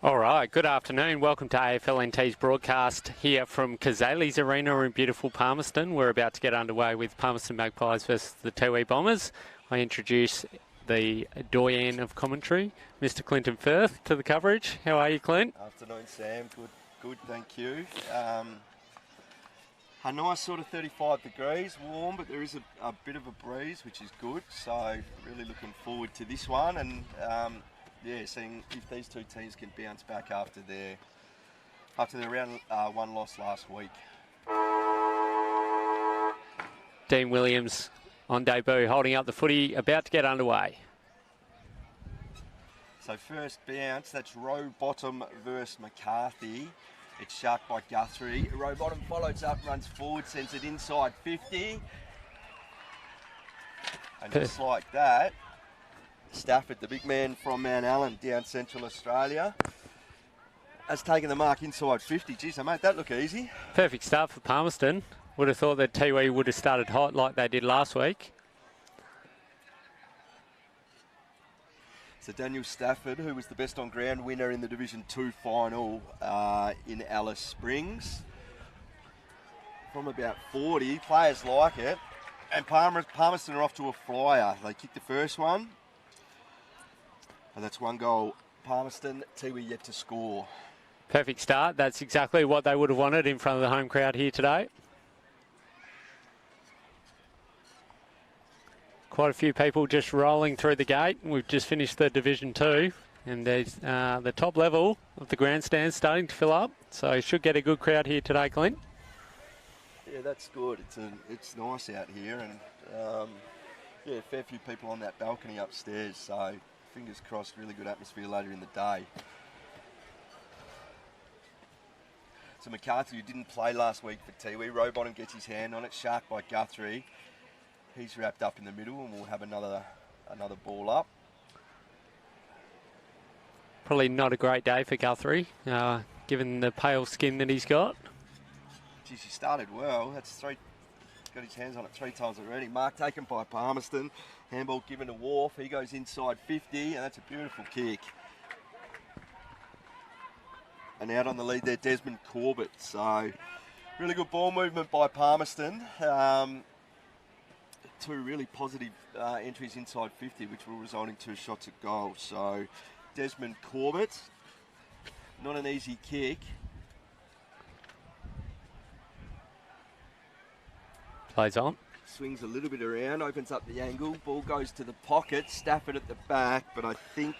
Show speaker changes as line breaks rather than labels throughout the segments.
All right, good afternoon. Welcome to AFLNT's broadcast here from Cazalys Arena in beautiful Palmerston. We're about to get underway with Palmerston Magpies versus the Tiwi Bombers. I introduce the doyen of commentary, Mr. Clinton Firth, to the coverage. How are you, Clint?
Afternoon, Sam. Good, thank you. A nice sort of 35 degrees, warm, but there is a bit of a breeze, which is good. So really looking forward to this one, and seeing if these two teams can bounce back after their round one loss last week.
Dean Williams on debut, holding up the footy, about to get underway.
So first bounce, that's row bottom versus McCarthy. It's sharked by Guthrie. Row bottom follows up, runs forward, sends it inside 50. And just like that, Stafford, the big man from Mount Allen down Central Australia, has taken the mark inside 50. Geez, I made that look easy.
Perfect start for Palmerston. Would have thought that Tiwi would have started hot like they did last week.
So Daniel Stafford, who was the best on ground winner in the Division 2 final in Alice Springs. From about 40, players like it. And Palmerston are off to a flyer. They kicked the first one. And that's one goal. Palmerston, Tiwi yet to score.
Perfect start. That's exactly what they would have wanted in front of the home crowd here today. Quite a few people just rolling through the gate. We've just finished the Division 2, and there's the top level of the grandstand starting to fill up. So should get a good crowd here today, Clint.
Yeah, that's good. It's nice out here, and a fair few people on that balcony upstairs. So fingers crossed, really good atmosphere later in the day. So McCarthy, who didn't play last week for Tiwi, Rowbottom gets his hand on it, sharked by Guthrie. He's wrapped up in the middle, and we'll have another ball up.
Probably not a great day for Guthrie, given the pale skin that he's got.
Geez, he started well. That's three. Got his hands on it 3 times already. Mark taken by Palmerston. Handball given to Wharf. He goes inside 50, and that's a beautiful kick. And out on the lead there, Desmond Corbett. So really good ball movement by Palmerston. 2 really positive entries inside 50, which will result in 2 shots at goal. So Desmond Corbett, not an easy kick.
Plays on.
Swings a little bit around, opens up the angle. Ball goes to the pocket. Stafford at the back, but I think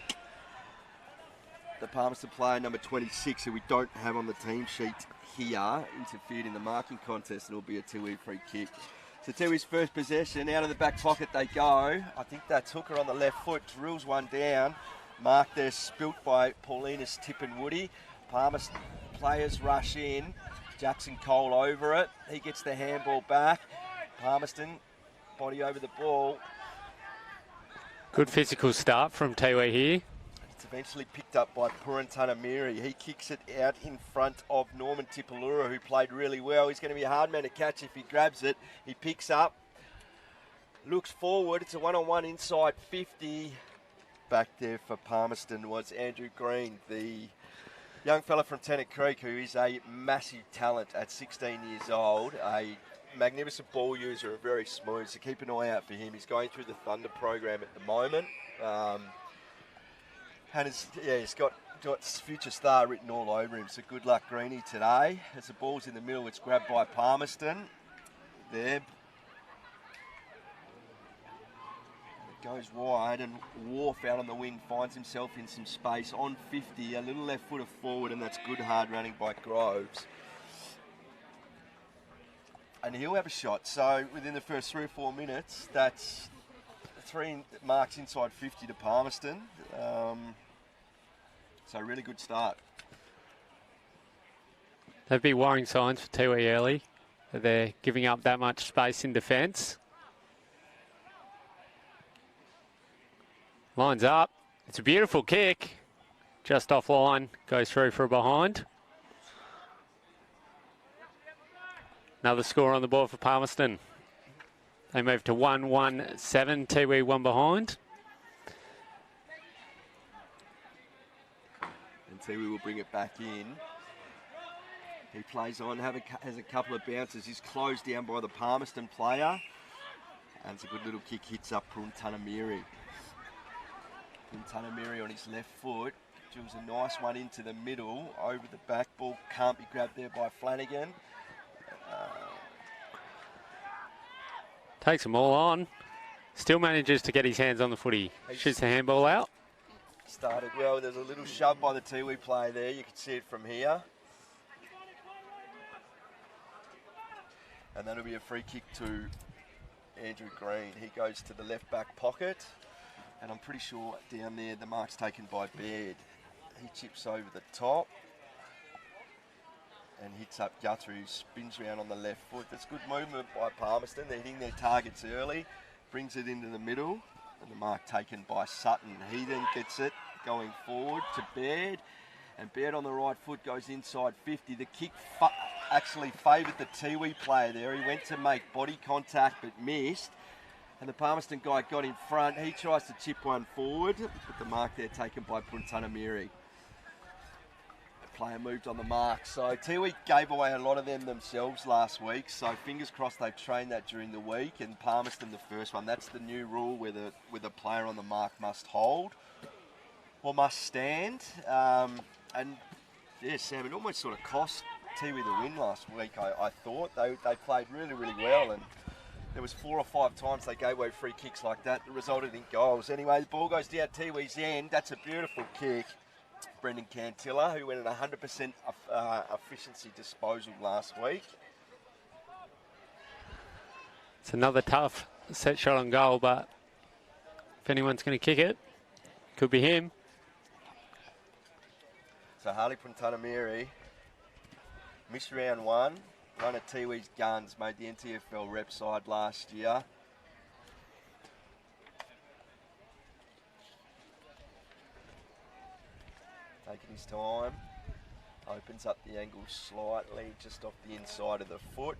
the Palmerston player, number 26, who we don't have on the team sheet here, interfered in the marking contest, and it'll be a Tiwi free kick. So Tiwi's first possession, out of the back pocket they go. I think that's Hooker on the left foot, drills one down. Mark there spilt by Paulina's Tip and Woody. Palmerston players rush in. Jackson Cole over it. He gets the handball back. Palmerston, body over the ball.
Good physical start from Tiwi here.
It's eventually picked up by Purantana Miri. He kicks it out in front of Norman Tipalura, who played really well. He's going to be a hard man to catch if he grabs it. He picks up, looks forward. It's a one-on-one inside 50. Back there for Palmerston was Andrew Green, the young fella from Tennant Creek, who is a massive talent at 16 years old. A magnificent ball user, very smooth, so keep an eye out for him. He's going through the Thunder program at the moment. And he's got future star written all over him, so good luck, Greenie, today. As the ball's in the middle, it's grabbed by Palmerston. There. It goes wide, and Wharf out on the wing finds himself in some space on 50, a little left footer forward, and that's good hard running by Groves. And he'll have a shot. So within the first 3 or 4 minutes, that's 3 marks inside 50 to Palmerston. So really good start.
There'd be worrying signs for Tiwi early. They're giving up that much space in defence. Lines up. It's a beautiful kick. Just off line. Goes through for a behind. Another score on the board for Palmerston. They move to 1-1-7. Tiwi 1 behind.
And Tiwi will bring it back in. He plays on, has a couple of bounces. He's closed down by the Palmerston player. And it's a good little kick, hits up Puntanamiri. Puntanamiri on his left foot. Drills a nice one into the middle, over the back. Ball can't be grabbed there by Flanagan.
Takes them all on. Still manages to get his hands on the footy. Shoots the handball out.
Started well. There's a little shove by the Tiwi player there. You can see it from here. And that'll be a free kick to Andrew Green. He goes to the left back pocket. And I'm pretty sure down there the mark's taken by Baird. He chips over the top. And hits up Guthrie, who spins around on the left foot. That's good movement by Palmerston. They're hitting their targets early. Brings it into the middle. And the mark taken by Sutton. He then gets it going forward to Baird. And Baird on the right foot goes inside 50. The kick actually favoured the Tiwi player there. He went to make body contact but missed. And the Palmerston guy got in front. He tries to chip one forward. But the mark there taken by Puntanamiri. The player moved on the mark. So Tiwi gave away a lot of them themselves last week. So fingers crossed they've trained that during the week. And Palmerston the first one. That's the new rule where the player on the mark must hold or must stand. And yeah, Sam, it almost sort of cost Tiwi the win last week, I thought. They played really, really well, and there was 4 or 5 times they gave away free kicks like that resulted in goals. Anyway, the ball goes down Tiwi's end. That's a beautiful kick. Brendan Cantilla, who went at 100% efficiency disposal last week.
It's another tough set shot on goal, but if anyone's going to kick it, could be him.
So Harley Puntanamiri missed round 1. One of Tiwi's guns, made the NTFL rep side last year. Taking his time. Opens up the angle slightly, just off the inside of the foot.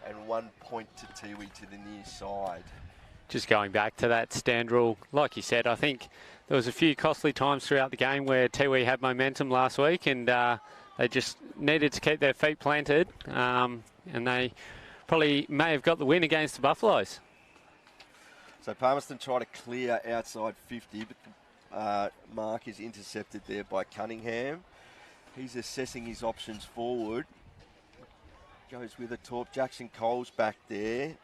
And 1 point to Tiwi to the near side.
Just going back to that stand rule, like you said, I think there was a few costly times throughout the game where Tiwi had momentum last week, and they just needed to keep their feet planted, and they probably may have got the win against the Buffaloes.
So Palmerston try to clear outside 50, but the mark is intercepted there by Cunningham. He's assessing his options forward. Goes with a torp. Jackson Cole's back there.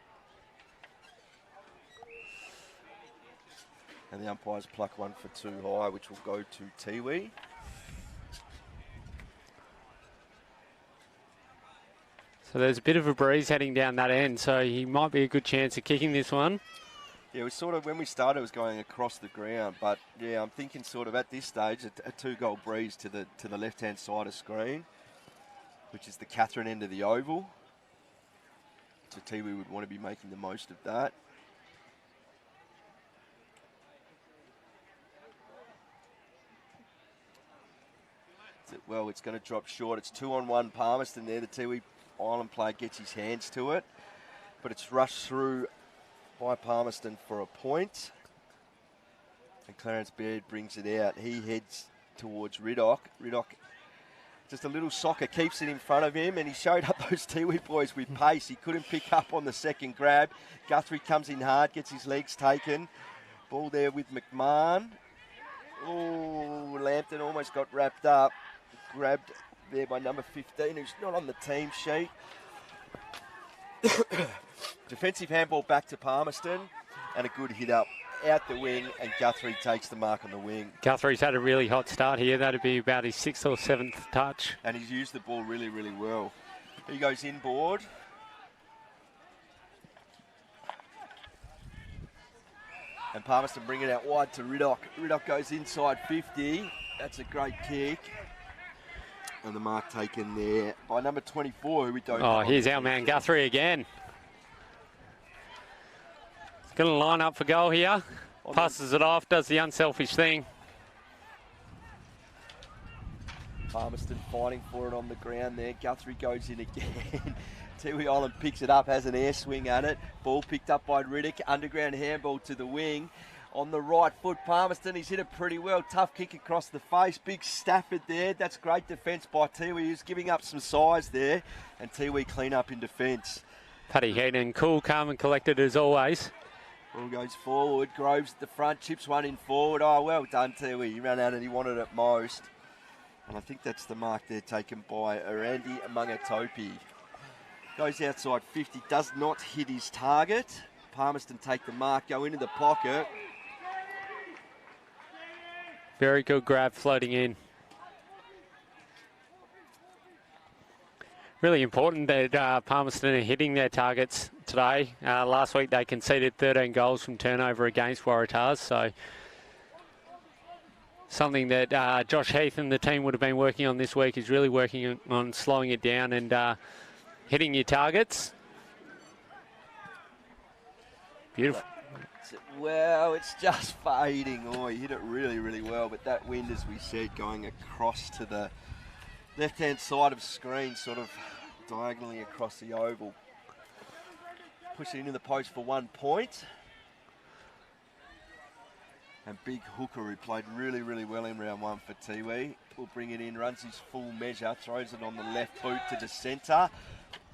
And the umpires pluck one for too high, which will go to Tiwi.
So there's a bit of a breeze heading down that end, so he might be a good chance of kicking this one.
Yeah, it was sort of, when we started, it was going across the ground. But, yeah, I'm thinking sort of at this stage, a 2-goal breeze to the left-hand side of screen, which is the Catherine end of the oval. So Tiwi would want to be making the most of that. Well, it's going to drop short. It's 2-on-1 Palmerston there. The Tiwi Island player gets his hands to it. But it's rushed through by Palmerston for a point. And Clarence Baird brings it out. He heads towards Riddock. Riddock, just a little soccer, keeps it in front of him. And he showed up those Tiwi boys with pace. He couldn't pick up on the second grab. Guthrie comes in hard, gets his legs taken. Ball there with McMahon. Oh, Lambton almost got wrapped up. Grabbed there by number 15, who's not on the team sheet. Defensive handball back to Palmerston, and a good hit up out the wing, and Guthrie takes the mark on the wing.
Guthrie's had a really hot start here. That'd be about his 6th or 7th touch.
And he's used the ball really, really well. He goes inboard. And Palmerston bring it out wide to Riddock. Riddock goes inside 50. That's a great kick. And the mark taken there by number 24, who we don't know.
Oh, here's our man Guthrie again. He's going to line up for goal here. Passes it off, does the unselfish thing.
Palmerston fighting for it on the ground there. Guthrie goes in again. Tiwi Island picks it up, has an air swing at it. Ball picked up by Riddick. Underground handball to the wing. on the right foot. Palmerston, he's hit it pretty well. Tough kick across the face. Big Stafford there. That's great defence by Tiwi. He's giving up some size there. And Tiwi clean up in defence.
Paddy Heaton, cool, calm and collected as always.
Ball goes forward. Groves at the front. Chips one in forward. Oh, well done, Tiwi. He ran out and he wanted it most. And I think that's the mark there taken by Arandi Amangatopi. Goes outside 50. Does not hit his target. Palmerston take the mark, go into the pocket.
Very good grab floating in. Really important that Palmerston are hitting their targets today. Last week they conceded 13 goals from turnover against Waratahs, so something that Josh Heath and the team would have been working on this week is really working on slowing it down and hitting your targets. Beautiful.
Well, it's just fading. Oh, he hit it really, really well. But that wind, as we said, going across to the left-hand side of screen, sort of diagonally across the oval. Push it into the post for 1 point. And Big Hooker, who played really, really well in round one for Tiwi, will bring it in, runs his full measure, throws it on the left boot to the centre.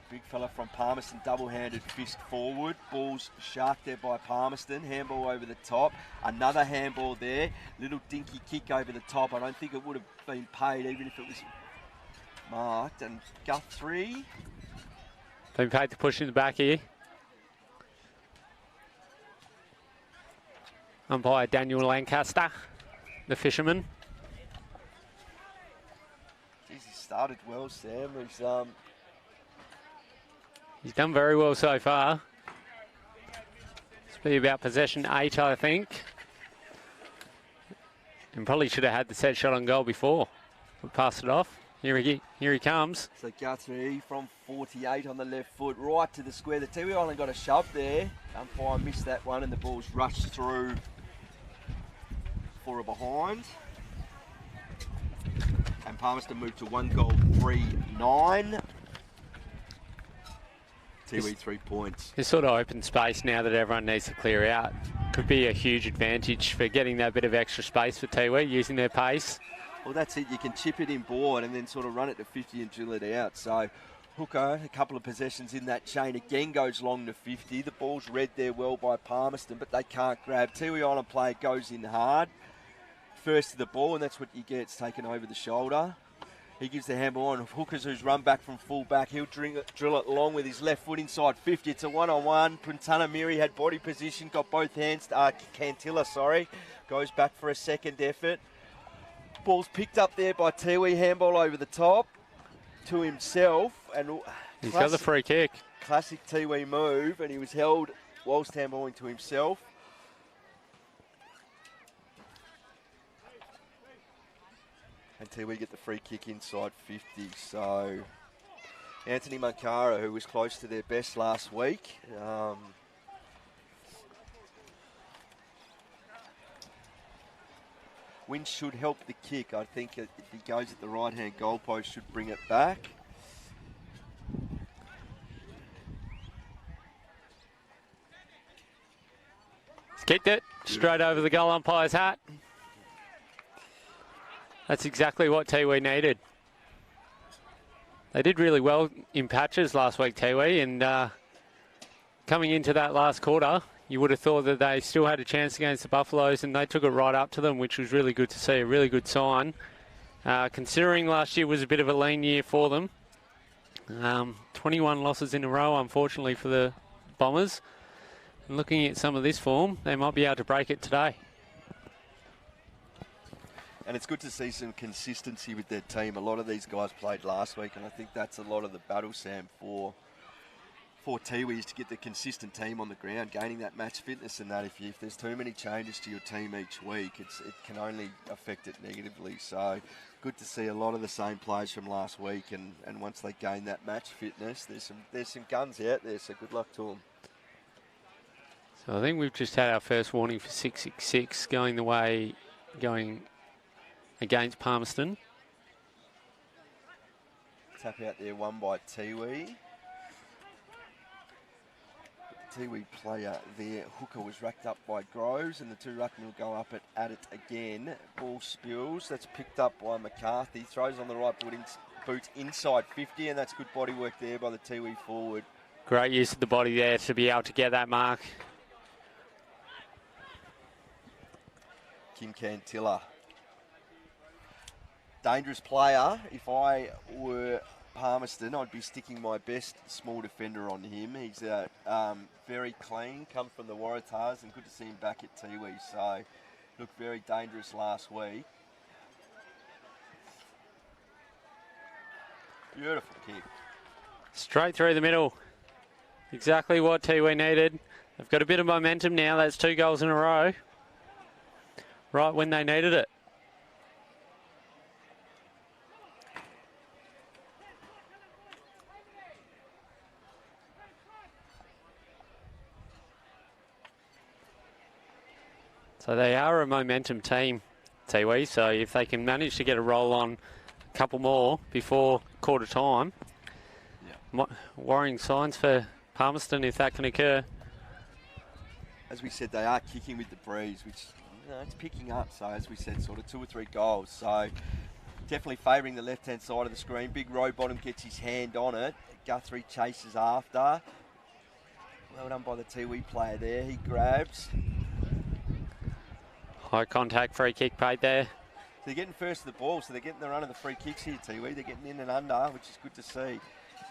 Big fella from Palmerston, double-handed fist forward. Ball's sharked there by Palmerston. Handball over the top. Another handball there. Little dinky kick over the top. I don't think it would have been paid even if it was marked. And Guthrie.
Been paid to push in the back here. Umpire Daniel Lancaster, the fisherman.
Jeez, he started well, Sam.
He's done very well so far. It's been about possession 8, I think. And probably should have had the set shot on goal before. We passed it off. Here he comes.
So Guthrie from 48 on the left foot, right to the square. The Tiwi Island got a shove there. Umpire missed that one and the ball's rushed through for a behind. And Palmerston moved to 1 goal, 3-9. Tiwi 3 points.
This sort of open space now that everyone needs to clear out could be a huge advantage for getting that bit of extra space for Tiwi, using their pace.
Well, that's it. You can chip it in board and then sort of run it to 50 and drill it out. So Hooker, a couple of possessions in that chain, again goes long to 50. The ball's read there well by Palmerston, but they can't grab. Tiwi Island player goes in hard. First to the ball, and that's what you get. It's taken over the shoulder. He gives the handball on. Hookers, who's run back from full back, he'll drill it long with his left foot inside 50. It's a one-on-one. Puntana Miri had body position, got both hands. Cantilla, sorry, goes back for a second effort. Ball's picked up there by Tiwi. Handball over the top to himself, and
he's got the free kick.
Classic Tiwi move, and he was held whilst handballing to himself. And Tiwi get the free kick inside 50. So Anthony Mankara, who was close to their best last week. Wind should help the kick. I think if he goes at the right-hand goalpost, should bring it back.
He's kicked it straight over the goal umpire's hat. That's exactly what Tiwi needed. They did really well in patches last week, Tiwi, and coming into that last quarter, you would have thought that they still had a chance against the Buffaloes, and they took it right up to them, which was really good to see, a really good sign. Considering last year was a bit of a lean year for them. 21 losses in a row, unfortunately, for the Bombers. And looking at some of this form, they might be able to break it today.
And it's good to see some consistency with their team. A lot of these guys played last week, and I think that's a lot of the battle, Sam, for Tiwi, is to get the consistent team on the ground, gaining that match fitness and that. If there's too many changes to your team each week, it can only affect it negatively. So good to see a lot of the same players from last week, and once they gain that match fitness, there's some guns out there, so good luck to them.
So I think we've just had our first warning for 666 going against Palmerston.
Tap out there, one by Tiwi. Tiwi player there. Hooker was racked up by Groves, and the two ruckmen will go up at it again. Ball spills. That's picked up by McCarthy. Throws on the right boot inside 50, and that's good body work there by the Tiwi forward.
Great use of the body there to be able to get that mark.
Kim Cantilla. Dangerous player. If I were Palmerston, I'd be sticking my best small defender on him. He's very clean, come from the Waratahs, and good to see him back at Tiwi. So, looked very dangerous last week. Beautiful kick.
Straight through the middle. Exactly what Tiwi needed. They've got a bit of momentum now. That's 2 goals in a row. Right when they needed it. So they are a momentum team, Tiwi. So if they can manage to get a roll on a couple more before quarter time, worrying signs for Palmerston if that can occur.
As we said, they are kicking with the breeze, which it's picking up. So as we said, sort of 2 or 3 goals. So definitely favouring the left-hand side of the screen. Big Rowbottom gets his hand on it. Guthrie chases after. Well done by the Tiwi player there. He grabs.
High contact free kick paid there.
So they're getting first to the ball, so they're getting the run of the free kicks here, Tiwi. They're getting in and under, which is good to see.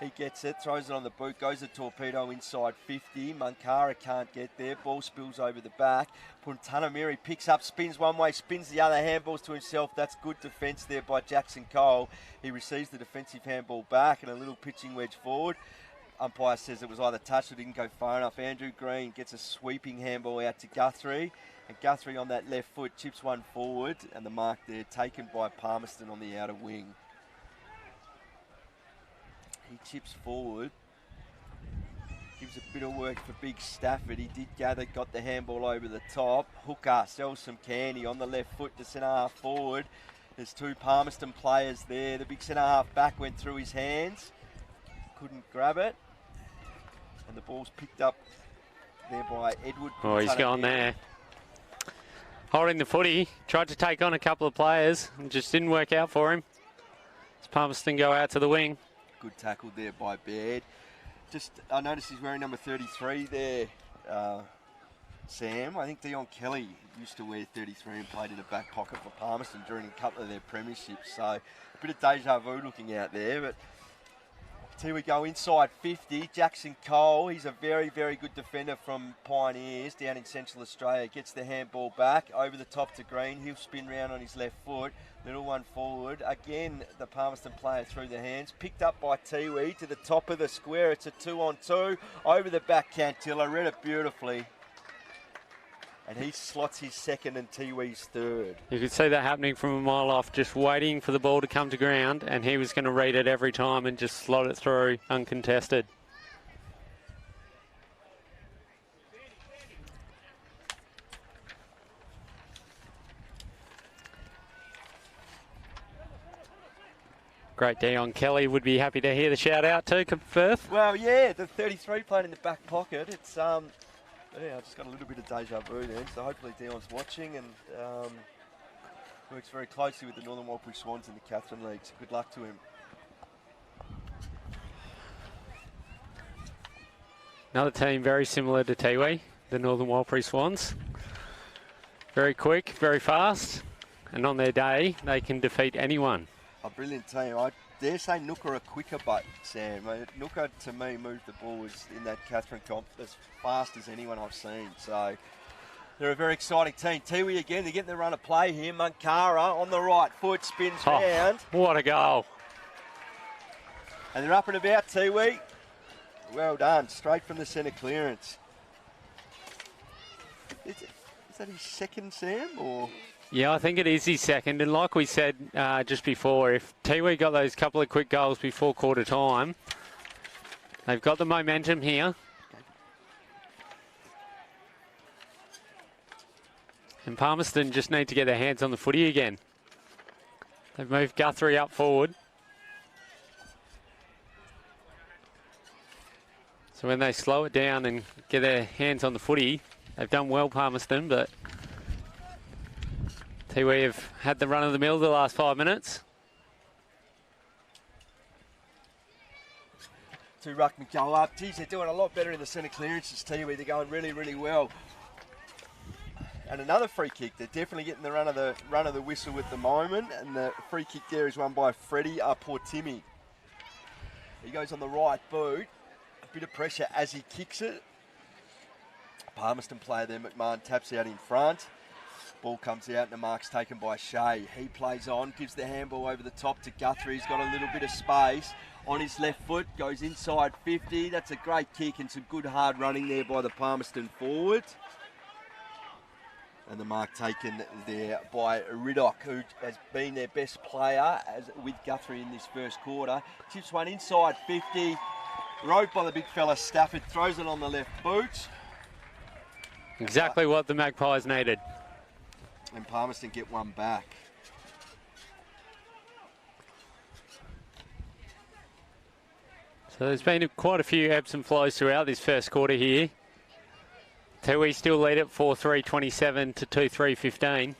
He gets it, throws it on the boot, goes a torpedo inside 50. Mankara can't get there. Ball spills over the back. Puntanamiri picks up, spins one way, spins the other, handballs to himself. That's good defence there by Jackson Cole. He receives the defensive handball back and a little pitching wedge forward. Umpire says it was either touched or didn't go far enough. Andrew Green gets a sweeping handball out to Guthrie. And Guthrie on that left foot chips one forward, and the mark there taken by Palmerston on the outer wing. He chips forward, gives a bit of work for Big Stafford. He did gather, got the handball over the top. Hooker sells some candy on the left foot to centre half forward. There's 2 Palmerston players there. The big centre half back went through his hands, couldn't grab it, and the ball's picked up there by Edward.
Oh, he's gone there. Holding the footy, tried to take on a couple of players and just didn't work out for him. As Palmerston go out to the wing.
Good tackle there by Baird. I noticed he's wearing number 33 there, Sam. I think Dion Kelly used to wear 33 and played in the back pocket for Palmerston during a couple of their premierships. So a bit of deja vu looking out there. But here we go inside 50. Jackson Cole, he's a very, very good defender from Pioneers down in Central Australia. Gets the handball back over the top to Green. He'll spin round on his left foot. Little one forward. Again, the Palmerston player through the hands. Picked up by Tiwi to the top of the square. It's a 2-on-2. Over the back, Cantilla. Read it beautifully. And he slots his second and Tiwi's third.
You could see that happening from a mile off, just waiting for the ball to come to ground, and he was going to read it every time and just slot it through uncontested. Great Dion Kelly would be happy to hear the shout out too, Firth.
Well, yeah, the 33 playing in the back pocket. It's yeah, I just got a little bit of deja vu there. So hopefully Dion's watching and works very closely with the Northern Walpole Swans in the Catherine League. So good luck to him.
Another team very similar to Tiwi, the Northern Walpole Swans. Very quick, very fast, and on their day they can defeat anyone.
A brilliant team. I dare say Nooker are quicker, but Sam, Nooker to me moved the ball in that Catherine comp as fast as anyone I've seen. So they're a very exciting team. Tiwi again, they're getting the run of play here. Mankara on the right foot, spins round.
What a goal.
And they're up and about, Tiwi. Well done, straight from the centre clearance. Is that his second, Sam, or...?
Yeah, I think it is his second, and like we said just before, if Tiwi got those couple of quick goals before quarter time, they've got the momentum here. And Palmerston just need to get their hands on the footy again. They've moved Guthrie up forward. So when they slow it down and get their hands on the footy, they've done well, Palmerston, but Tiwi have had the run of the mill the last 5 minutes.
Two ruckmen go up. Geez, they're doing a lot better in the centre clearances, Tiwi. They're going really, really well. And another free kick. They're definitely getting the run of the whistle at the moment. And the free kick there is won by Freddie Portimi. He goes on the right boot. A bit of pressure as he kicks it. Palmerston player there, McMahon, taps out in front. Ball comes out and the mark's taken by Shea. He plays on, gives the handball over the top to Guthrie. He's got a little bit of space on his left foot, goes inside 50. That's a great kick and some good hard running there by the Palmerston forward. And the mark taken there by Riddock, who has been their best player with Guthrie in this first quarter. Chips one inside 50. Rode by the big fella Stafford, throws it on the left boot.
Exactly what the Magpies needed.
And Palmerston get one back.
So there's been quite a few ebbs and flows throughout this first quarter here. Tiwi still lead at 4-3-27 to 2-3-15.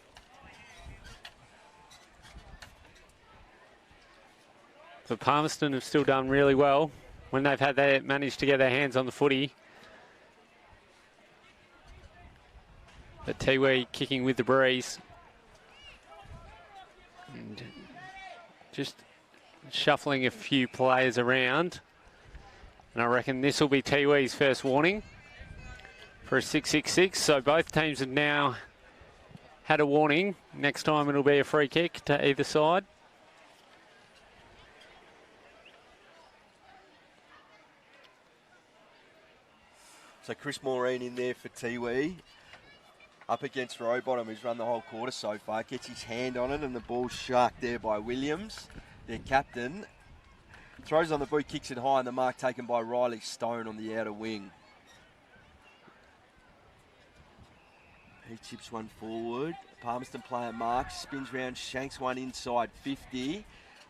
But Palmerston have still done really well when they've managed to get their hands on the footy. But Tiwi kicking with the breeze. And just shuffling a few players around. And I reckon this will be Tiwi's first warning for a 6-6-6. So both teams have now had a warning. Next time it'll be a free kick to either side.
So Chris Maureen in there for Tiwi. Up against Rowbottom, who's run the whole quarter so far. Gets his hand on it and the ball's sharked there by Williams, their captain. Throws on the boot, kicks it high, and the mark taken by Riley Stone on the outer wing. He chips one forward. Palmerston player Mark spins round, shanks one inside 50.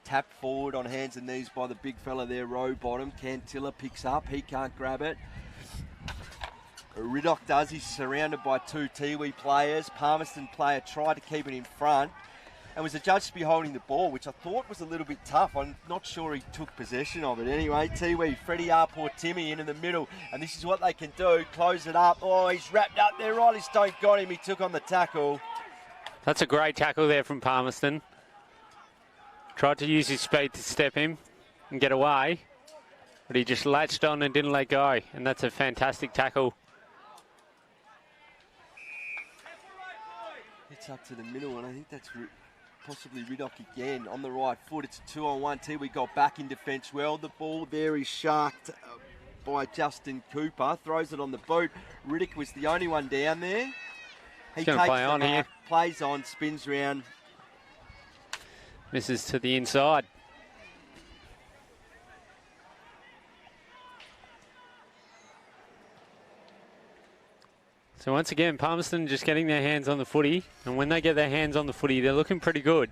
Tap forward on hands and knees by the big fella there, Rowbottom. Cantilla picks up, he can't grab it. Riddock does, he's surrounded by two Tiwi players. Palmerston player tried to keep it in front and was adjudged to be holding the ball, which I thought was a little bit tough. I'm not sure he took possession of it. Anyway, Tiwi, Freddie Portimi in the middle, and this is what they can do, close it up. Oh, he's wrapped up there. Riley Stone got him, he took on the tackle.
That's a great tackle there from Palmerston. Tried to use his speed to step him and get away, but he just latched on and didn't let go, and that's a fantastic tackle.
It's up to the middle, and I think that's possibly Riddock again on the right foot. It's a 2-on-1. Tiwi got back in defence well. The ball there is sharked by Justin Cooper. Throws it on the boot. Riddick was the only one down there.
He's going to play on here.
Plays on, spins round.
Misses to the inside. So once again, Palmerston just getting their hands on the footy, and when they get their hands on the footy, they're looking pretty good.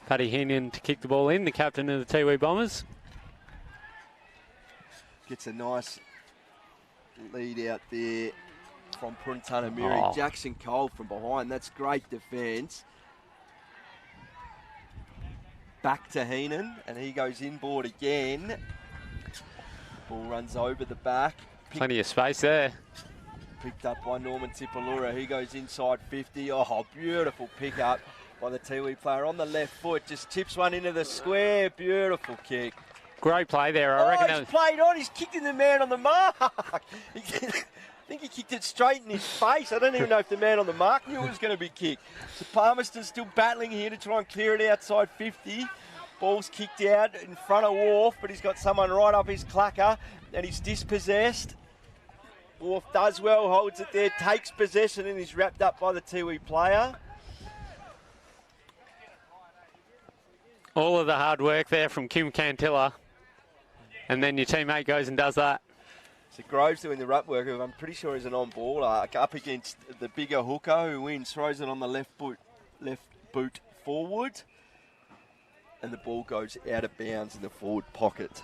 Paddy Heenan to kick the ball in, the captain of the Tiwi Bombers.
Gets a nice lead out there from Puntana Miri. Oh. Jackson Cole from behind. That's great defence. Back to Heenan, and he goes inboard again. Ball runs over the back.
Plenty of space there.
Picked up by Norman Tipalura. He goes inside 50. Oh, beautiful pick up by the Tiwi player on the left foot. Just chips one into the square. Beautiful kick.
Great play there. I reckon
he's played on. He's kicked in the man on the mark. I think he kicked it straight in his face. I don't even know if the man on the mark knew it was going to be kicked. So Palmerston's still battling here to try and clear it outside 50. Ball's kicked out in front of Wharf, but he's got someone right up his clacker, and he's dispossessed. Wharf does well, holds it there, takes possession, and is wrapped up by the Tiwi player.
All of the hard work there from Kim Cantilla, and then your teammate goes and does that.
So Groves doing the ruck work, who I'm pretty sure is an on-baller, up against the bigger hooker who wins, throws it on the left boot forward, and the ball goes out of bounds in the forward pocket.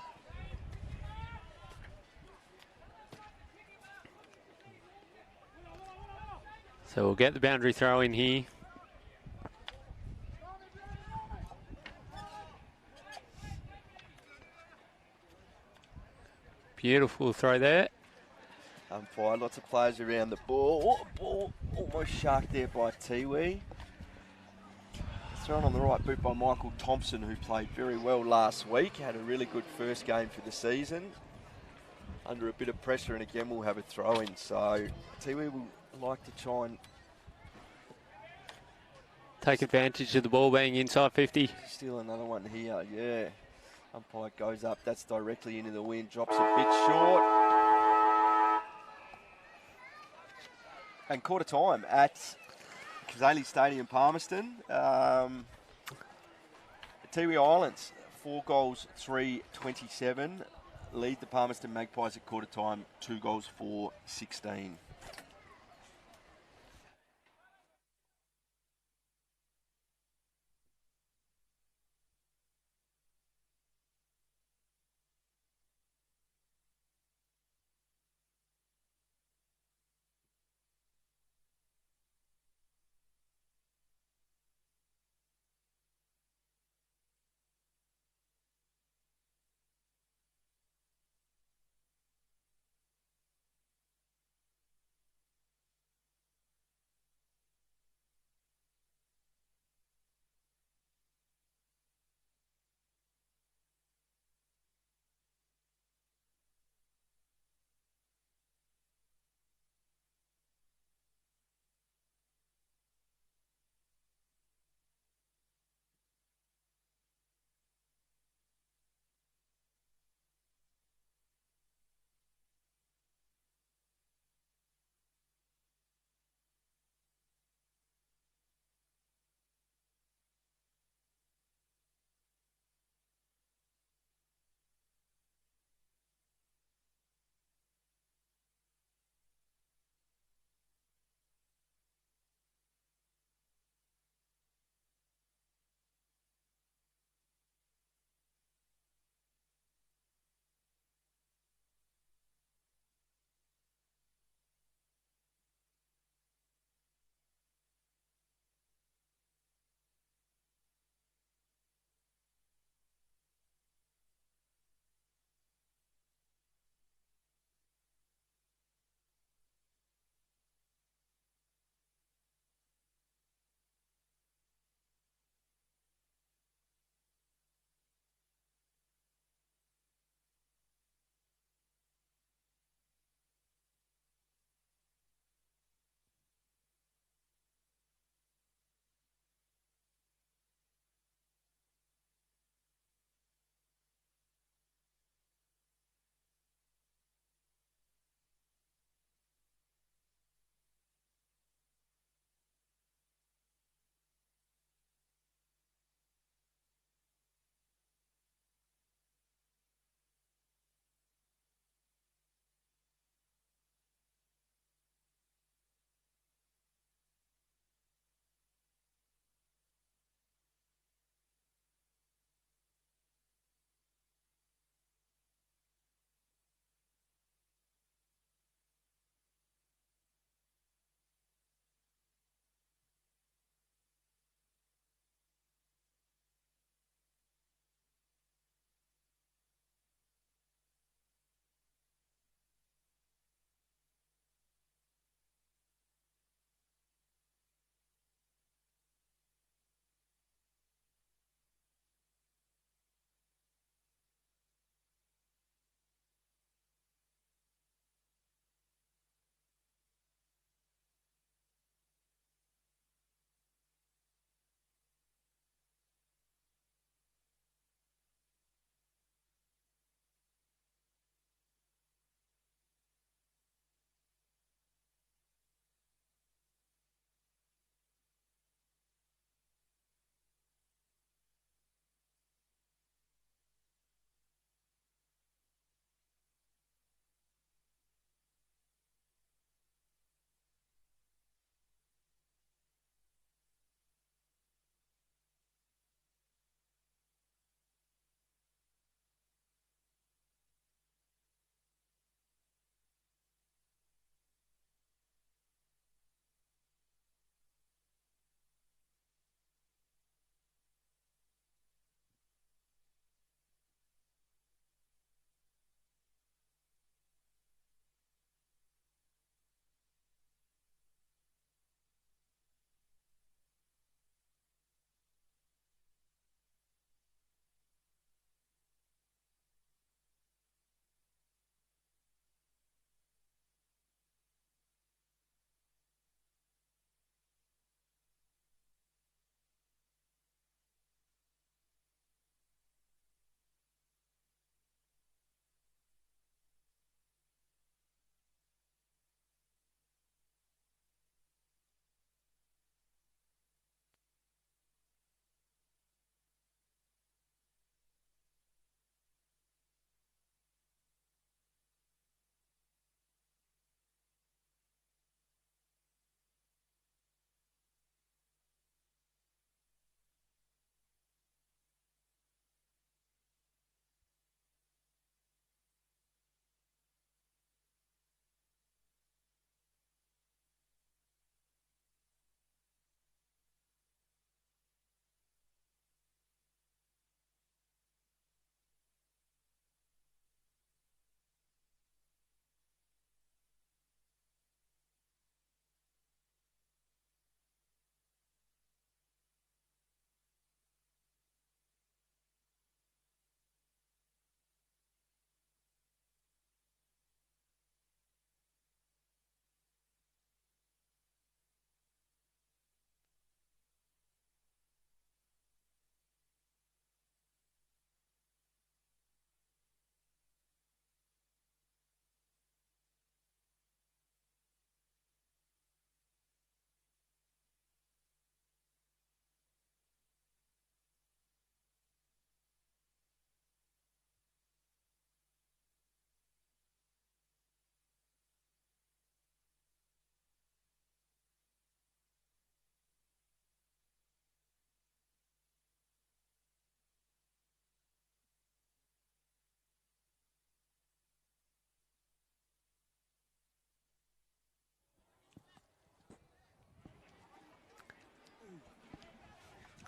So we'll get the boundary throw in here. Beautiful throw there.
Umpire, lots of players around the ball. Oh, ball almost sharked there by Tiwi. Thrown on the right boot by Michael Thompson, who played very well last week. Had a really good first game for the season. Under a bit of pressure, and again we'll have a throw-in. So Tiwi will like to try and
take advantage of the ball being inside 50.
Still another one here, yeah. Umpire goes up, that's directly into the wind, drops a bit short. And quarter time at Cazalys Stadium, Palmerston. Tiwi Islands, 4 goals, 3-27. Lead the Palmerston Magpies at quarter time, 2 goals, 4-16.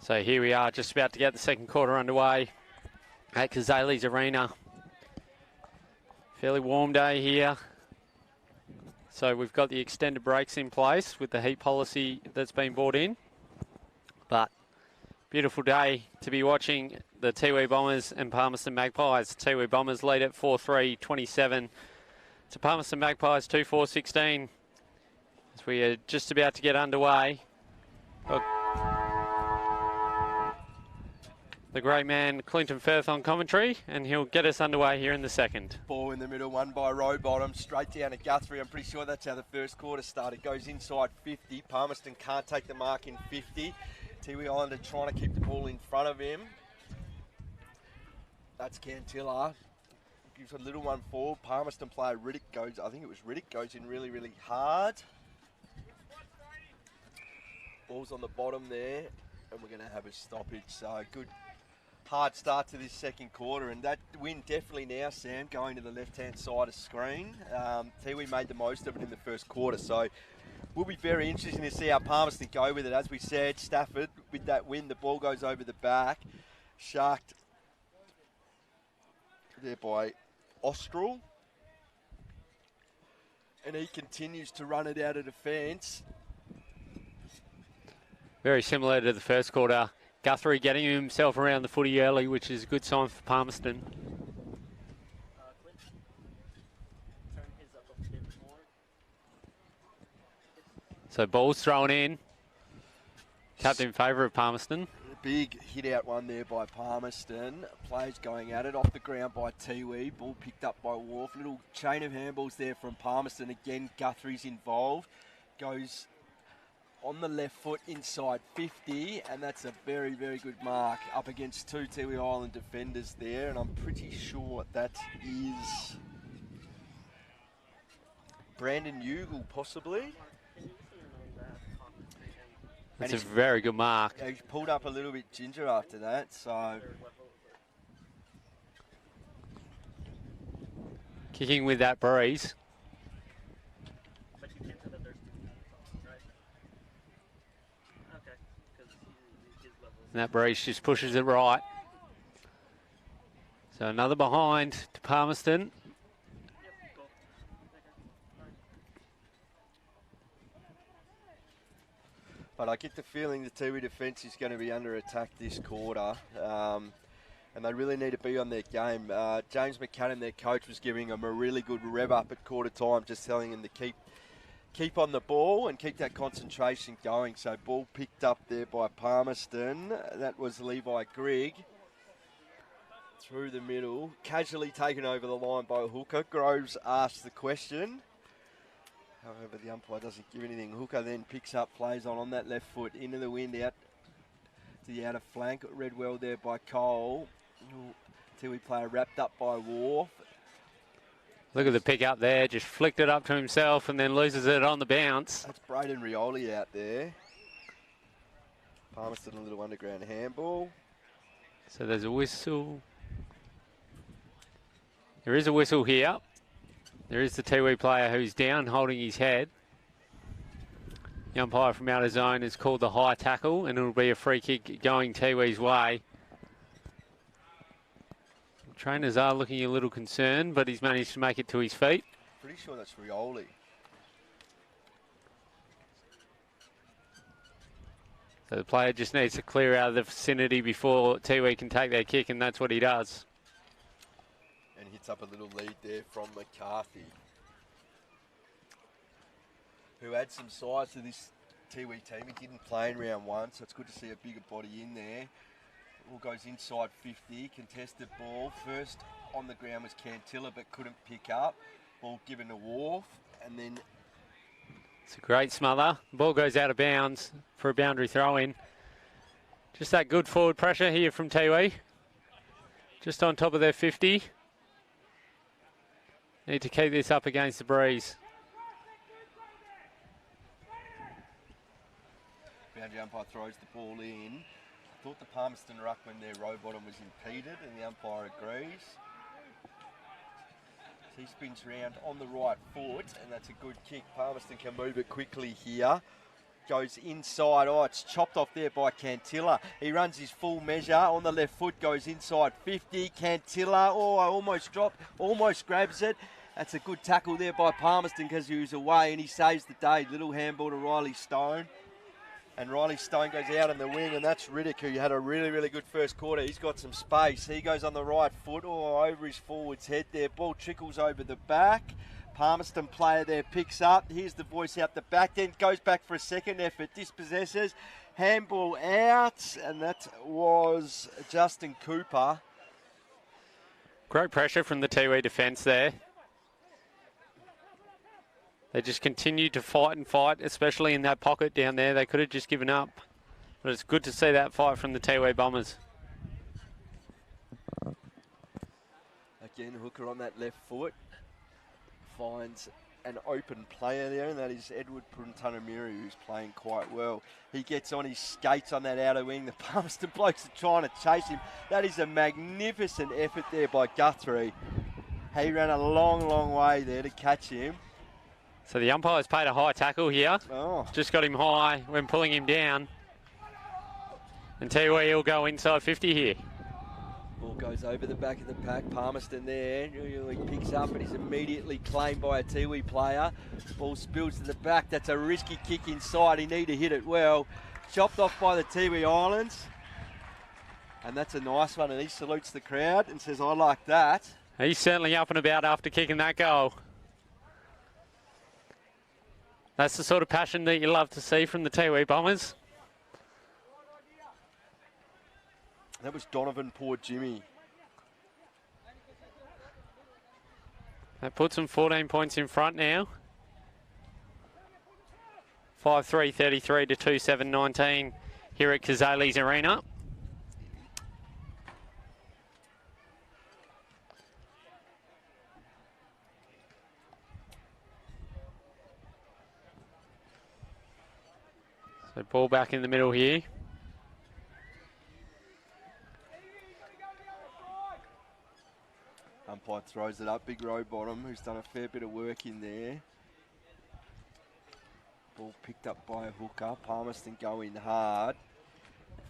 So here we are, just about to get the second quarter underway at Cazalys Arena. Fairly warm day here. So we've got the extended breaks in place with the heat policy that's been brought in. But beautiful day to be watching the Tiwi Bombers and Palmerston Magpies. Tiwi Bombers lead at 4-3, 27 to Palmerston Magpies 2-4, 16. As we are just about to get underway. Look, the great man Clinton Firth on commentary, and he'll get us underway here in the second.
Ball in the middle, won by Rowbottom, straight down to Guthrie. I'm pretty sure that's how the first quarter started. Goes inside 50. Palmerston can't take the mark in 50. Tiwi Islander trying to keep the ball in front of him. That's Cantilla. Gives a little one forward. Palmerston player Riddick goes, I think it was Riddick, goes in really, really hard. Ball's on the bottom there, and we're going to have a stoppage. So good hard start to this second quarter, and that win definitely now, Sam, going to the left-hand side of screen. Tiwi made the most of it in the first quarter, so will be very interesting to see how Palmerston go with it. As we said, Stafford, with that win, the ball goes over the back. Sharked there by Austral. And he continues to run it out of defence.
Very similar to the first quarter. Guthrie getting himself around the footy early, which is a good sign for Palmerston. So ball's thrown in. Tapped in favour of Palmerston.
Big hit out one there by Palmerston. Players going at it, off the ground by Tiwi. Ball picked up by Wharf. Little chain of handballs there from Palmerston. Again, Guthrie's involved. Goes on the left foot inside 50, and that's a very, very good mark up against two Tiwi Island defenders there, and I'm pretty sure that is Brandon Ugle, possibly.
That's a very good mark.
Yeah, he's pulled up a little bit ginger after that, so.
Kicking with that breeze. And that breeze just pushes it right. So another behind to Palmerston.
But I get the feeling the Tiwi defence is going to be under attack this quarter. And they really need to be on their game. James McCann, their coach, was giving them a really good rev up at quarter time, just telling them to keep on the ball and keep that concentration going. So ball picked up there by Palmerston. That was Levi Grigg. Through the middle. Casually taken over the line by Hooker. Groves asked the question. However, the umpire doesn't give anything. Hooker then picks up, plays on that left foot, into the wind, out to the outer flank. Read well there by Cole. Tiwi player wrapped up by Wharf.
Look at the pick up there, just flicked it up to himself and then loses it on the bounce.
That's Braden Rioli out there. Palmerston a little underground handball.
So there's a whistle. There is a whistle here. There is the Tiwi player who's down holding his head. The umpire from outer zone has called the high tackle, and it'll be a free kick going Tiwi's way. Trainers are looking a little concerned, but he's managed to make it to his feet.
Pretty sure that's Rioli.
So the player just needs to clear out of the vicinity before Tiwi can take their kick, and that's what he does.
And hits up a little lead there from McCarthy, who adds some size to this Tiwi team. He didn't play in round one, so it's good to see a bigger body in there. Ball goes inside 50, contested ball. First on the ground was Cantilla, but couldn't pick up. Ball given to Wharf, and then...
It's a great smother. Ball goes out of bounds for a boundary throw-in. Just that good forward pressure here from Tiwi. Just on top of their 50. Need to keep this up against the breeze.
Boundary umpire throws the ball in. Thought the Palmerston ruckman there, Rowbottom, was impeded, and the umpire agrees. He spins round on the right foot, and that's a good kick. Palmerston can move it quickly here. goes inside. Oh, it's chopped off there by Cantilla. He runs his full measure on the left foot, goes inside 50. Cantilla, oh, I almost dropped, almost grabs it. That's a good tackle there by Palmerston because he was away and he saves the day. Little handball to Riley Stone. And Riley Stone goes out on the wing, and that's Riddick, who had a really, really good first quarter. He's got some space. He goes on the right foot, or over his forward's head there. Ball trickles over the back. Palmerston player there picks up. Here's the voice out the back, then goes back for a second effort. Dispossesses. Handball out, and that was Justin Cooper.
Great pressure from the Tiwi defence there. They just continued to fight and fight, especially in that pocket down there. They could have just given up. But it's good to see that fight from the Tiwi Bombers.
Again, Hooker on that left foot. Finds an open player there, and that is Edward Pruntanamiri, who's playing quite well. He gets on his skates on that outer wing. The Palmerston blokes are trying to chase him. That is a magnificent effort there by Guthrie. He ran a long, long way there to catch him.
So the umpire's paid a high tackle here.
Oh.
Just got him high when pulling him down. And Tiwi will go inside 50 here.
Ball goes over the back of the pack. Palmerston there. He picks up and he's immediately claimed by a Tiwi player. Ball spills to the back. That's a risky kick inside. He need to hit it well. Chopped off by the Tiwi Islands. And that's a nice one. And he salutes the crowd and says, I like that.
He's certainly up and about after kicking that goal. That's the sort of passion that you love to see from the Tiwi Bombers.
That was Donovan, poor Jimmy.
That puts them 14 points in front now. 5-3-33 to 2-7-19 here at Cazalys Arena. So ball back in the middle here.
Umpire throws it up. Big row bottom, who's done a fair bit of work in there. Ball picked up by a hooker. Palmerston going hard.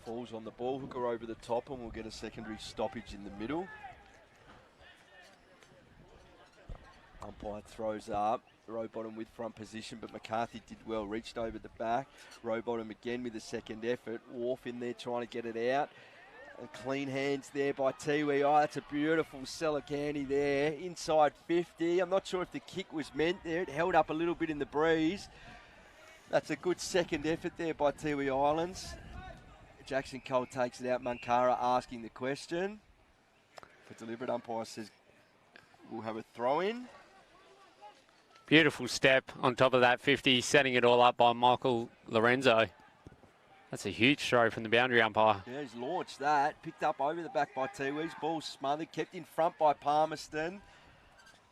Falls on the ball. Hooker over the top, and we'll get a secondary stoppage in the middle. Umpire throws up. Row bottom with front position, but McCarthy did well. Reached over the back. Row bottom again with a second effort. Wharf in there trying to get it out. And clean hands there by Tiwi. Oh, that's a beautiful Selakani there. Inside 50. I'm not sure if the kick was meant there. It held up a little bit in the breeze. That's a good second effort there by Tiwi Islands. Jackson Cole takes it out. Mankara asking the question. For deliberate, umpire says we'll have a throw in.
Beautiful step on top of that 50, setting it all up by Michael Lorenzo. That's a huge throw from the boundary umpire.
Yeah, he's launched that. Picked up over the back by Tiwi's. Ball smothered. Kept in front by Palmerston.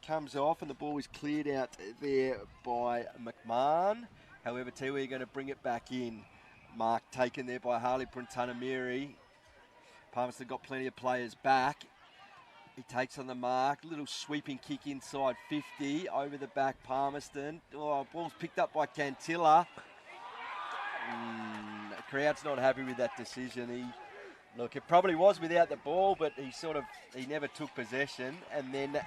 Comes off and the ball is cleared out there by McMahon. However, Tiwi are going to bring it back in. Mark taken there by Harley Pruntanamiri. Palmerston got plenty of players back. He takes on the mark. Little sweeping kick inside 50. Over the back, Palmerston. Oh, ball's picked up by Cantilla. The crowd's not happy with that decision. Look, it probably was without the ball, but he never took possession. And then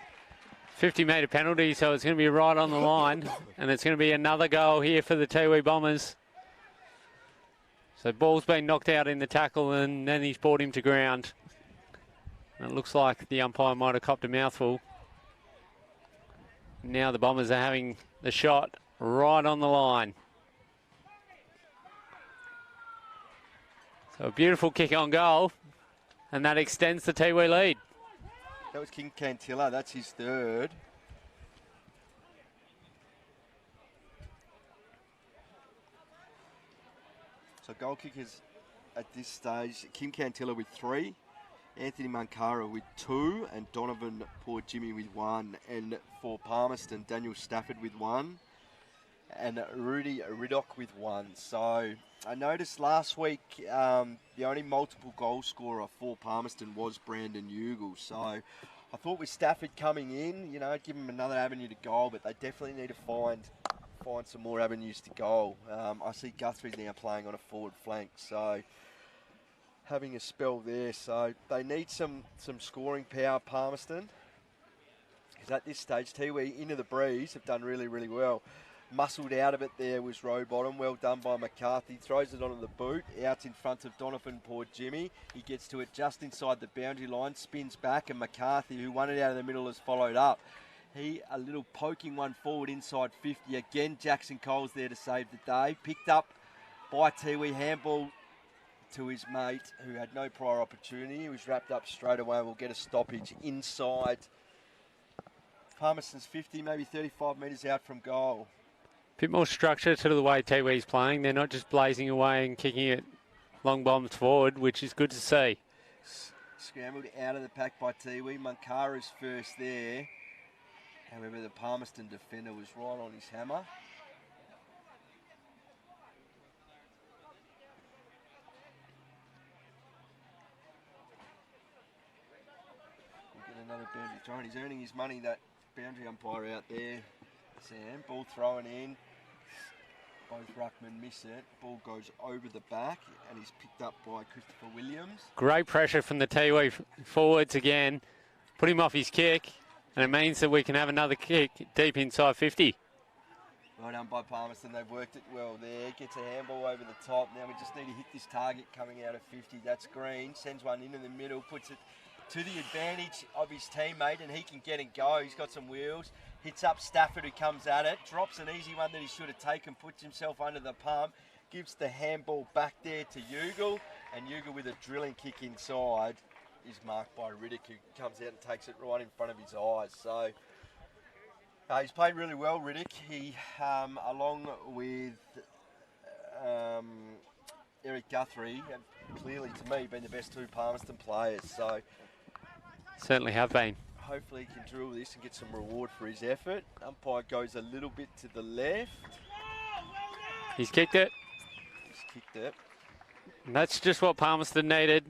50-metre penalty, so it's going to be right on the line. And it's going to be another goal here for the Tiwi Bombers. So ball's been knocked out in the tackle, and then he's brought him to ground. And it looks like the umpire might have copped a mouthful. Now the Bombers are having the shot right on the line. So a beautiful kick on goal, and that extends the Tiwi lead.
That was King Cantilla. That's his third. So goal kickers at this stage, Kim Cantilla with 3. Anthony Mankara with 2, and Donovan, poor Jimmy, with 1. And for Palmerston, Daniel Stafford with 1, and Rudy Riddock with 1. So I noticed last week the only multiple goal scorer for Palmerston was Brandon Ugle. So I thought with Stafford coming in, give him another avenue to goal, but they definitely need to find some more avenues to goal. I see Guthrie now playing on a forward flank, so having a spell there. So they need some scoring power, Palmerston. Because at this stage, Tiwi into the breeze have done really, really well. Muscled out of it there was Rowbottom. Well done by McCarthy. Throws it onto the boot. Out in front of Donovan, poor Jimmy. He gets to it just inside the boundary line. Spins back, and McCarthy, who won it out of the middle, has followed up. He, a little poking one forward inside 50. Again, Jackson Cole's there to save the day. Picked up by Tiwi. Handball to his mate, who had no prior opportunity. He was wrapped up straight away. We'll get a stoppage inside Palmerston's 50, maybe 35 metres out from goal.
Bit more structure to the way Tiwi's playing. They're not just blazing away and kicking it long bombs forward, which is good to see.
Scrambled out of the pack by Tiwi. Munkara's first there. However, the Palmerston defender was right on his hammer. We'll get another boundary throw. He's earning his money, that boundary umpire out there. Sam, ball thrown in. Both ruckmen miss it. Ball goes over the back and he's picked up by Christopher Williams.
Great pressure from the Tiwi forwards again. Put him off his kick, and it means that we can have another kick deep inside 50.
Well done by Palmerston. They've worked it well there. Gets a handball over the top. Now we just need to hit this target coming out of 50. That's Green. Sends one into the middle. Puts it to the advantage of his teammate, and he can get and go. He's got some wheels. Hits up Stafford, who comes at it. Drops an easy one that he should have taken. Puts himself under the pump. Gives the handball back there to Ugle. And Ugle, with a drilling kick inside, is marked by Riddick, who comes out and takes it right in front of his eyes. So he's played really well, Riddick. He, along with Eric Guthrie, have clearly, to me, been the best two Palmerston players. So
Certainly have been.
hopefully he can drill this and get some reward for his effort. Umpire goes a little bit to the left.
He's kicked it.
He's kicked it.
And that's just what Palmerston needed.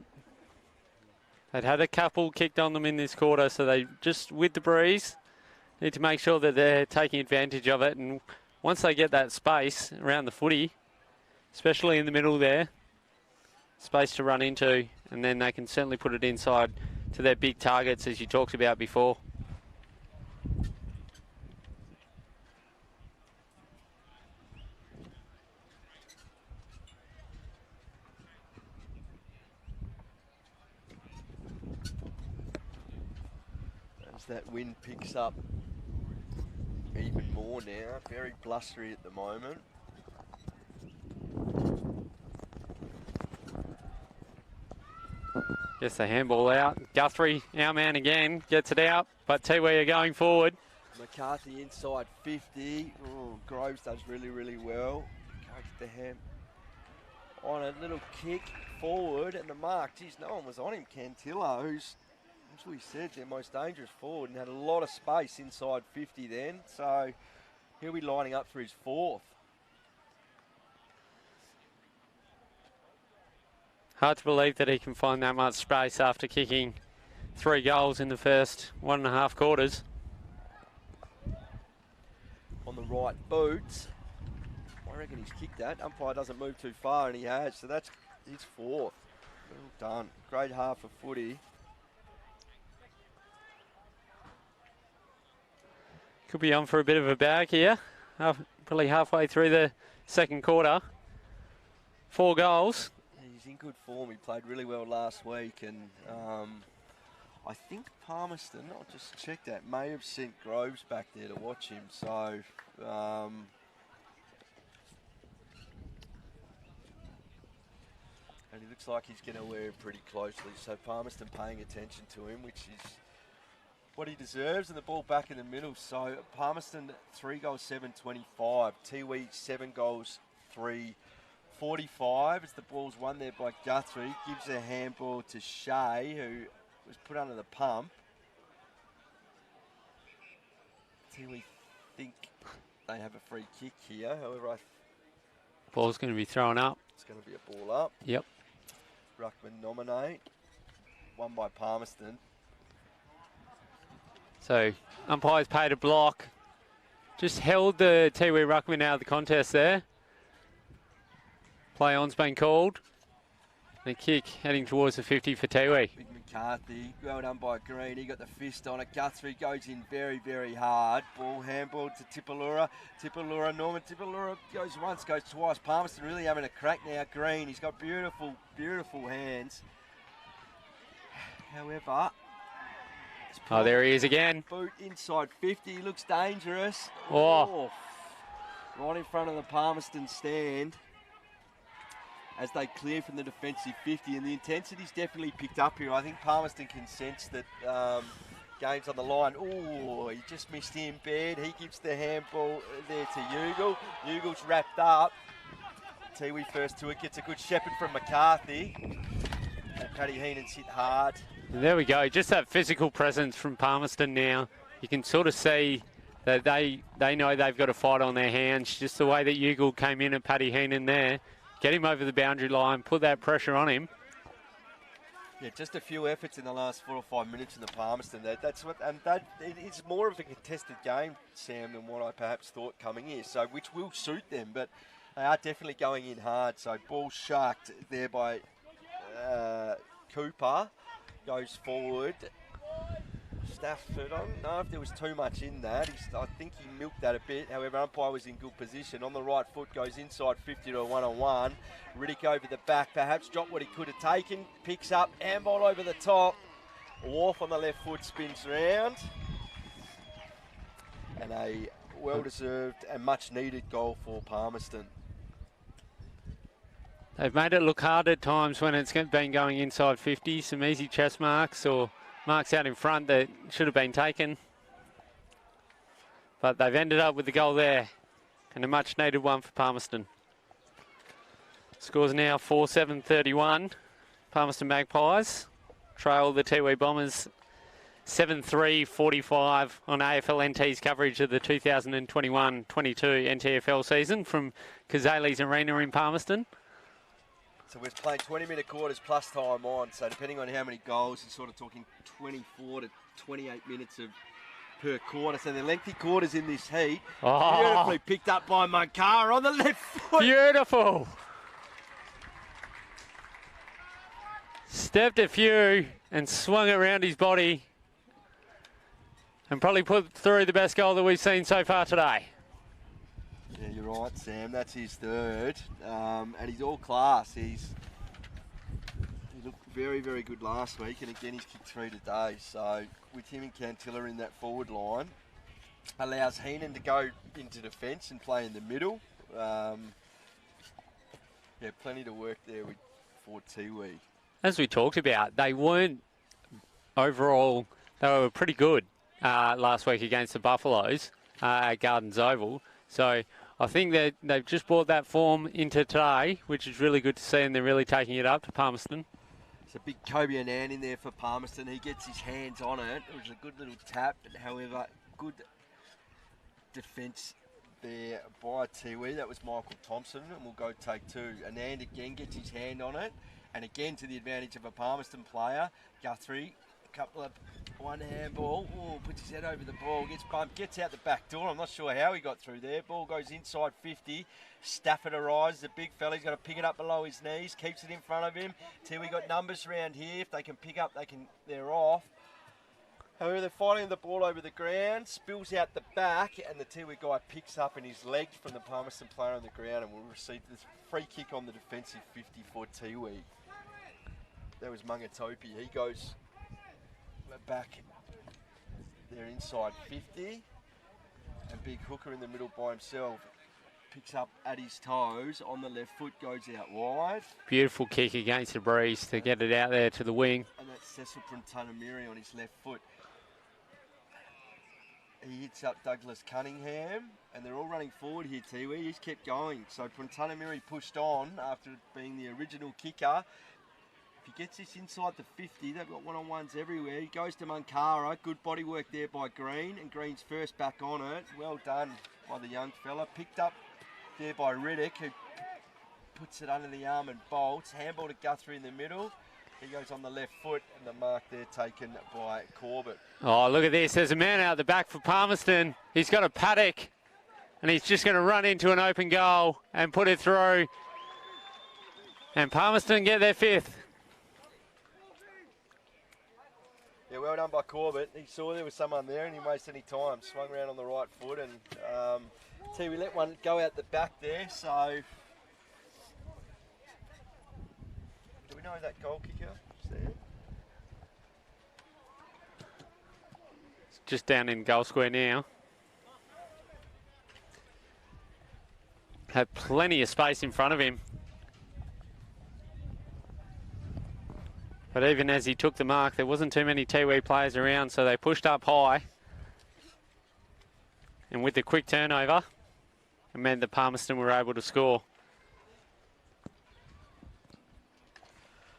They'd had a couple kicked on them in this quarter, so they just, with the breeze, need to make sure that they're taking advantage of it. And once they get that space around the footy, especially in the middle there, space to run into, and then they can certainly put it inside to their big targets, as you talked about before.
As that wind picks up even more now, very blustery at the moment.
Gets the handball out. Guthrie, our man again, gets it out, but Tiwi are going forward.
McCarthy inside 50. Oh, Groves does really, really well. Can't get the hand on a little kick forward, and the mark. Geez, no one was on him. Cantilla, who's, as we said, their most dangerous forward, and had a lot of space inside 50 then. So he'll be lining up for his fourth.
Hard to believe that he can find that much space after kicking 3 goals in the first 1.5 quarters.
On the right boot. I reckon he's kicked that. Umpire doesn't move too far, and he has. So that's his fourth. Well done. Great half of footy.
Could be on for a bit of a bag here. Probably halfway through the second quarter. 4 goals.
He's in good form. He played really well last week, and I think Palmerston, I'll just check that, may have sent Groves back there to watch him. So and he looks like he's going to wear it pretty closely. So Palmerston paying attention to him, which is what he deserves, and the ball back in the middle. So Palmerston 3 goals, 7-25. Tiwi 7 goals, 3-45. As the ball's won there by Guthrie, gives a handball to Shea, who was put under the pump. Tiwi think they have a free kick here. However,
Ball's going to be thrown up.
It's going to be a ball up.
Yep.
Ruckman nominate. Won by Palmerston.
So, umpires paid a block. Just held the Tiwi ruckman out of the contest there. Play on's been called. And a kick heading towards the 50 for Tiwi.
Big McCarthy, well done by Green. He got the fist on it. Guthrie goes in very, very hard. Ball handball to Tipalura. Norman Tipalura goes once, goes twice. Palmerston really having a crack now. Green, he's got beautiful, beautiful hands. However,
oh, there he is again.
Boot inside 50. He looks dangerous.
Oh.
Right in front of the Palmerston stand as they clear from the defensive 50, and the intensity's definitely picked up here. I think Palmerston can sense that game's on the line. Oh, he just missed him bad. He gives the handball there to Ugle. Ugle's wrapped up. Tiwi first to it, gets a good shepherd from McCarthy. And Paddy Heenan's hit hard.
And there we go, just that physical presence from Palmerston now. You can sort of see that they know they've got a fight on their hands. Just the way that Ugle came in at Paddy Heenan there. Get him over the boundary line, put that pressure on him.
Yeah, just a few efforts in the last 4 or 5 minutes in the Palmerston. It's more of a contested game, Sam, than what I perhaps thought coming here. So which will suit them, but they are definitely going in hard. So ball sharked there by Cooper, goes forward. Stafford, I don't know if there was too much in that. I think he milked that a bit. However, umpire was in good position. On the right foot, goes inside 50 to a one-on-one. Riddick over the back, perhaps dropped what he could have taken. Picks up, handball over the top. Wharf on the left foot, spins round. And a well-deserved and much-needed goal for Palmerston.
They've made it look hard at times when it's been going inside 50. Some easy chest marks or marks out in front that should have been taken. But they've ended up with the goal there. And a much needed one for Palmerston. Scores now 4-7-31. Palmerston Magpies trail the Tiwi Bombers 7-3-45 on AFL NT's coverage of the 2021-22 NTFL season from Cazalys Arena in Palmerston.
So we're playing 20-minute quarters plus time on. So depending on how many goals, you're sort of talking 24 to 28 minutes per quarter. So the lengthy quarters in this heat.
Oh.
Beautifully picked up by Monkara on the left foot.
Beautiful. Stepped a few and swung around his body. And probably put through the best goal that we've seen so far today.
Yeah, you're right, Sam. That's his third. And he's all class. He looked very, very good last week. And again, he's kicked 3 today. So with him and Cantilla in that forward line, allows Heenan to go into defence and play in the middle. Yeah, plenty to work there for Tiwi.
As we talked about, they weren't overall, they were pretty good last week against the Buffaloes at Gardens Oval. So I think that they've just brought that form into today, which is really good to see, and they're really taking it up to Palmerston.
It's a big Kobe Annan in there for Palmerston. He gets his hands on it. It was a good little tap, but however, good defence there by Tiwi. That was Michael Thompson, and we'll go take two. Anand again gets his hand on it, and again to the advantage of a Palmerston player. Guthrie, a couple of one handball, puts his head over the ball, gets bumped, gets out the back door. I'm not sure how he got through there. Ball goes inside 50. Stafford arrives, the big fella. He's got to pick it up below his knees, keeps it in front of him. Tiwi got numbers around here. If they can pick up, they're off. However, they're fighting the ball over the ground, spills out the back, and the Tiwi guy picks up in his legs from the Palmerston player on the ground and will receive this free kick on the defensive 50 for Tiwi. That was Mungatopi. He goes back there inside 50, and big hooker in the middle by himself. Picks up at his toes on the left foot, goes out wide.
Beautiful kick against the breeze to get it out there to the wing.
And that's Cecil Printanamiri on his left foot. He hits up Douglas Cunningham, and they're all running forward here, Tiwi. He's kept going. So Printanamiri pushed on after being the original kicker. If he gets this inside the 50, they've got one-on-ones everywhere. He goes to Munkara. Good body work there by Green, and Green's first back on it. Well done by the young fella. Picked up there by Riddick, who puts it under the arm and bolts. Handball to Guthrie in the middle. He goes on the left foot, and the mark there taken by Corbett.
Oh, look at this. There's a man out the back for Palmerston. He's got a paddock And he's just going to run into an open goal and put it through. And Palmerston get their 5th.
Yeah, well done by Corbett. He saw there was someone there and he didn't waste any time. Swung around on the right foot and Tiwi let one go out the back there. So, do we know that goal kicker is there?
It's just down in goal square now. Had plenty of space in front of him. But even as he took the mark, there wasn't too many Tiwi players around, so they pushed up high. And with the quick turnover, it meant that Palmerston were able to score.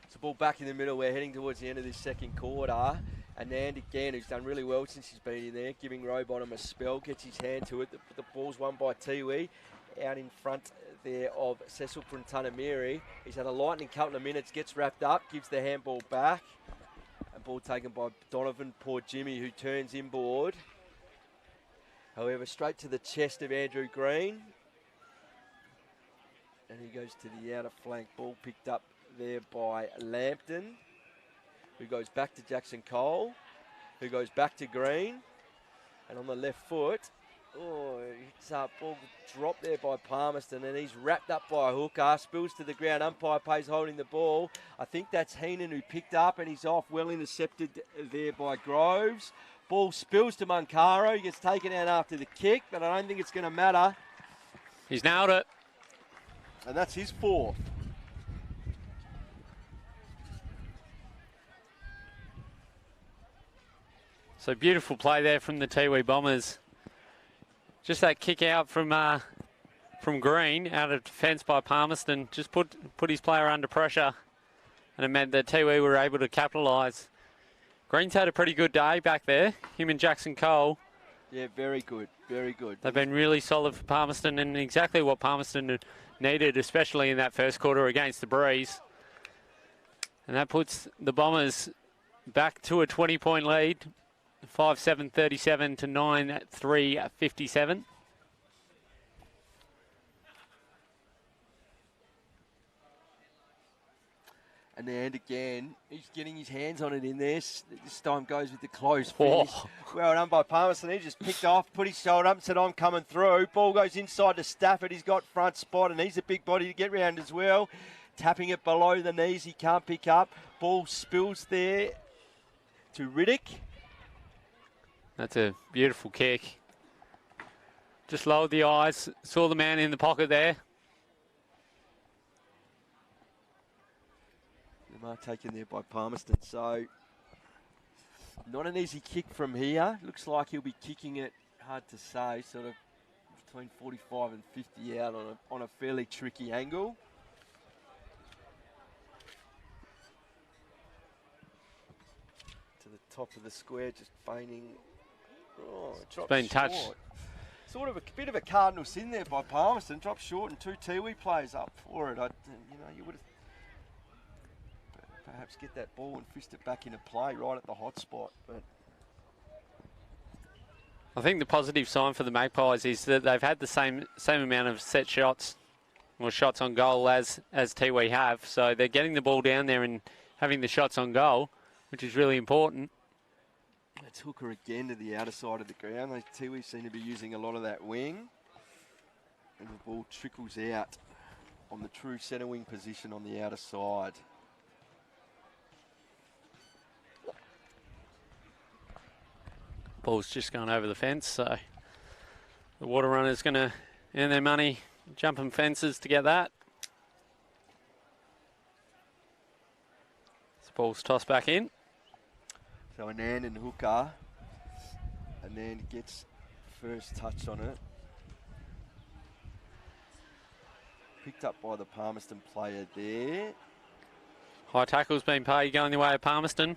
It's a ball back in the middle. We're heading towards the end of this second quarter. And again, who's done really well since he's been in there, giving Rowbottom a spell, gets his hand to it. The ball's won by Tiwi. Out in front there of Cecil Pruntanamiri. He's had a lightning couple of minutes, gets wrapped up, gives the handball back. A ball taken by Donovan, poor Jimmy, who turns inboard. However, straight to the chest of Andrew Green. And he goes to the outer flank. Ball picked up there by Lampton, who goes back to Jackson Cole, who goes back to Green. And on the left foot, it's a ball dropped there by Palmerston, and he's wrapped up by a hooker, spills to the ground. Umpire Pays holding the ball. I think that's Heenan who picked up, and he's off, well intercepted there by Groves. Ball spills to Munkaro. He gets taken out after the kick, but I don't think it's going to matter.
He's nailed it.
And that's his 4th.
So beautiful play there from the Tiwi Bombers. Just that kick out from Green, out of defence by Palmerston, just put his player under pressure, and it meant that Tiwi were able to capitalise. Green's had a pretty good day back there, him and Jackson Cole.
Yeah, very good, very good.
They've been really solid for Palmerston, and exactly what Palmerston needed, especially in that first quarter against the Breeze. And that puts the Bombers back to a 20-point lead. 5-7-37 to 9-3-57.
And again, he's getting his hands on it in there. This time goes with the close finish. Well done by Palmerston. He just picked off, put his shoulder up and said, I'm coming through. Ball goes inside to Stafford. He's got front spot, and he's a big body to get round as well. Tapping it below the knees. He can't pick up. Ball spills there to Riddick.
That's a beautiful kick. Just lowered the eyes, saw the man in the pocket there.
The mark taken there by Palmerston. So, not an easy kick from here. Looks like he'll be kicking it, hard to say, sort of between 45 and 50 out on a fairly tricky angle. To the top of the square, just feigning. Oh, it dropped
been
short.
touched.
Sort of a bit of a cardinal sin there by Palmerston. Dropped short and 2 Tiwi players up for it. You would have perhaps get that ball and fist it back into play right at the hot spot. But
I think the positive sign for the Magpies is that they've had the same amount of set shots or shots on goal as Tiwi have. So they're getting the ball down there and having the shots on goal, which is really important.
That's hooker again to the outer side of the ground. Those Tiwi seem to be using a lot of that wing. And the ball trickles out on the true centre wing position on the outer side.
Ball's just gone over the fence, so the water runner's going to earn their money jumping fences to get that. This ball's tossed back in.
So Anand and hooker, Anand gets first touch on it. Picked up by the Palmerston player there.
High tackle's been paid, going the way of Palmerston.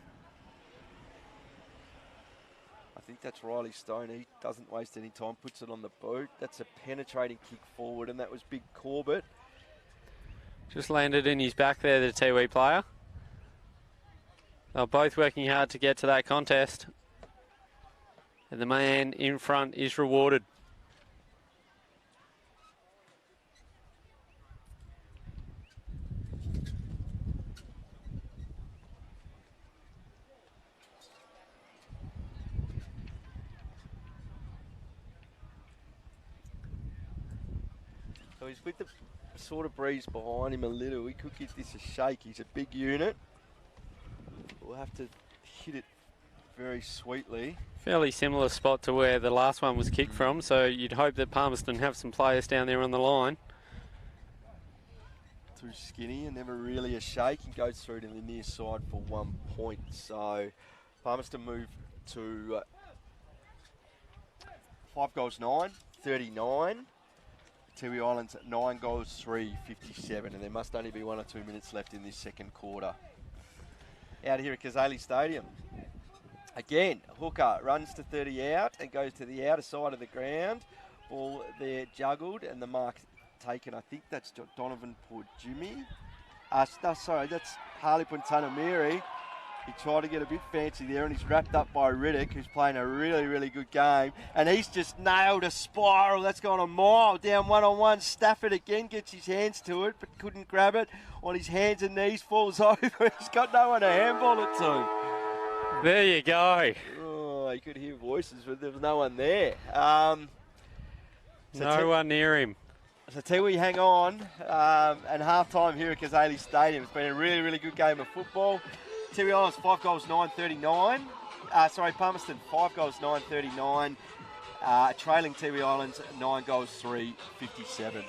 I think that's Riley Stone. He doesn't waste any time, puts it on the boot. That's a penetrating kick forward, and that was Big Corbett.
Just landed in his back there, the Tiwi player. They're both working hard to get to that contest. And the man in front is rewarded.
So he's with the sort of breeze behind him a little. He could give this a shake. He's a big unit. We'll have to hit it very sweetly.
Fairly similar spot to where the last one was kicked from, so you'd hope that Palmerston have some players down there on the line.
Too skinny and never really a shake. He goes through to the near side for 1 point. So Palmerston move to 5 goals 9, 39. Tiwi Islands 9 goals 3, 57. And there must only be 1 or 2 minutes left in this second quarter. Out here at Cazalys Stadium. Again, hooker runs to 30 out and goes to the outer side of the ground. Ball there juggled and the mark taken. I think that's Donovan Jimmy. No, sorry, that's Harley Puntanamiri. He tried to get a bit fancy there and he's wrapped up by Riddick, who's playing a really, really good game. And he's just nailed a spiral. That's gone a mile down one-on-one. Stafford again gets his hands to it, but couldn't grab it. On his hands and knees, falls over. He's got no one to handball it to.
There you go.
Oh, you could hear voices, but there was no one there.
No one near him.
So Tiwi hang on, and half-time here at Cazalys Stadium. It's been a really, really good game of football. Tiwi Islands 5 goals 9, 39. Palmerston 5 goals 9, 39. Trailing Tiwi Islands 9 goals 3, 57.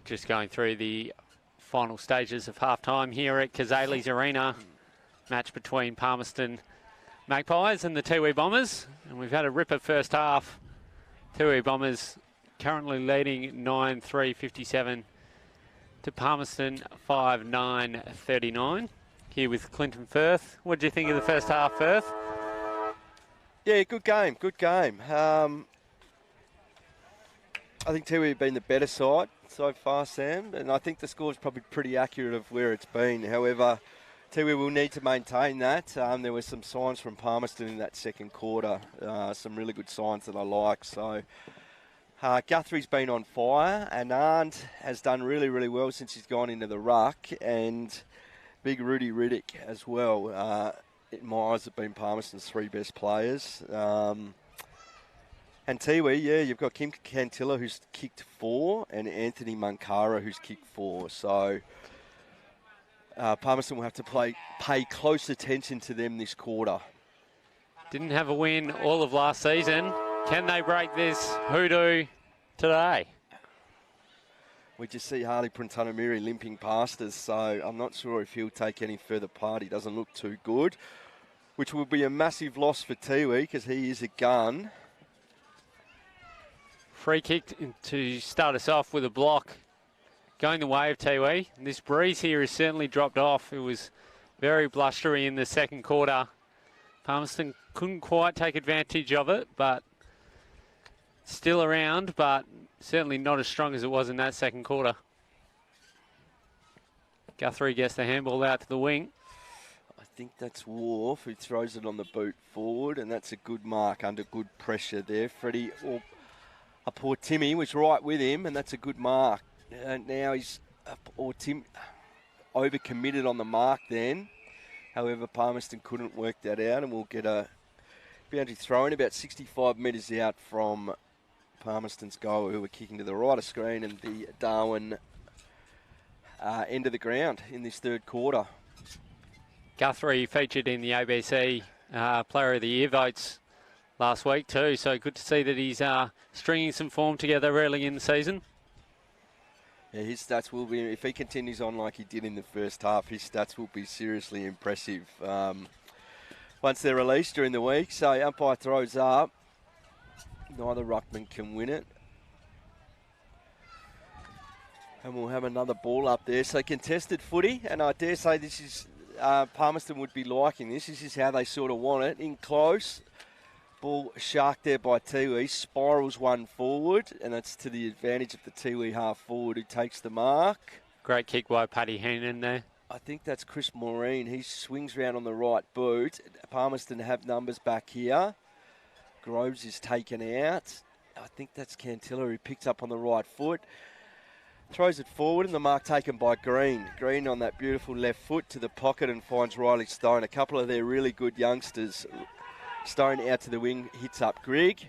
just going through the final stages of half-time here at Cazalys Arena. Match between Palmerston Magpies and the Tiwi Bombers. And we've had a ripper first half. Tiwi Bombers currently leading 9-3-57 to Palmerston 5-9-39. Here with Clinton Firth. What do you think of the first half, Firth?
Yeah, good game, good game. I think Tiwi have been the better side so far, Sam, and I think the score's probably pretty accurate of where it's been. However, Tiwi will need to maintain that. There were some signs from Palmerston in that second quarter, some really good signs that I like. So Guthrie's been on fire, and Arndt has done really, really well since he's gone into the ruck, and big Rudy Riddick as well. In my eyes, have been Palmerston's three best players. And Tiwi, yeah, you've got Kim Cantilla, who's kicked 4, and Anthony Munkara, who's kicked 4. So Palmerston will have to pay close attention to them this quarter.
Didn't have a win all of last season. Can they break this hoodoo today?
We just see Harley Printanamiri limping past us, so I'm not sure if he'll take any further part. He doesn't look too good, which will be a massive loss for Tiwi because he is a gun.
Free kick to start us off with a block going the way of Tiwi. This breeze here has certainly dropped off. It was very blustery in the second quarter. Palmerston couldn't quite take advantage of it, but still around, but certainly not as strong as it was in that second quarter. Guthrie gets the handball out to the wing.
I think that's Wharf who throws it on the boot forward, and that's a good mark under good pressure there. Freddie, a poor Timmy was right with him, and that's a good mark. And now he's, Tim overcommitted on the mark then. However, Palmerston couldn't work that out, and we'll get a boundary throw in about 65 metres out from Palmerston's goal, who were kicking to the right of screen and the Darwin end of the ground in this third quarter.
Guthrie featured in the ABC Player of the Year votes last week too, so good to see that he's stringing some form together early in the season.
Yeah, his stats will be, if he continues on like he did in the first half, his stats will be seriously impressive once they're released during the week. So umpire throws up. Neither ruckman can win it. And we'll have another ball up there. So contested footy, and I dare say this is, Palmerston would be liking this. This is how they sort of want it. In close. Ball sharked there by Tiwi, spirals one forward, and that's to the advantage of the Tiwi half forward who takes the mark.
Great kick by Paddy Heenan there.
I think that's Chris Maureen. He swings round on the right boot. Palmerston have numbers back here. Groves is taken out. I think that's Cantilla who picks up on the right foot. Throws it forward, and the mark taken by Green. Green on that beautiful left foot to the pocket and finds Riley Stone. A couple of their really good youngsters. Stone out to the wing, hits up Grigg.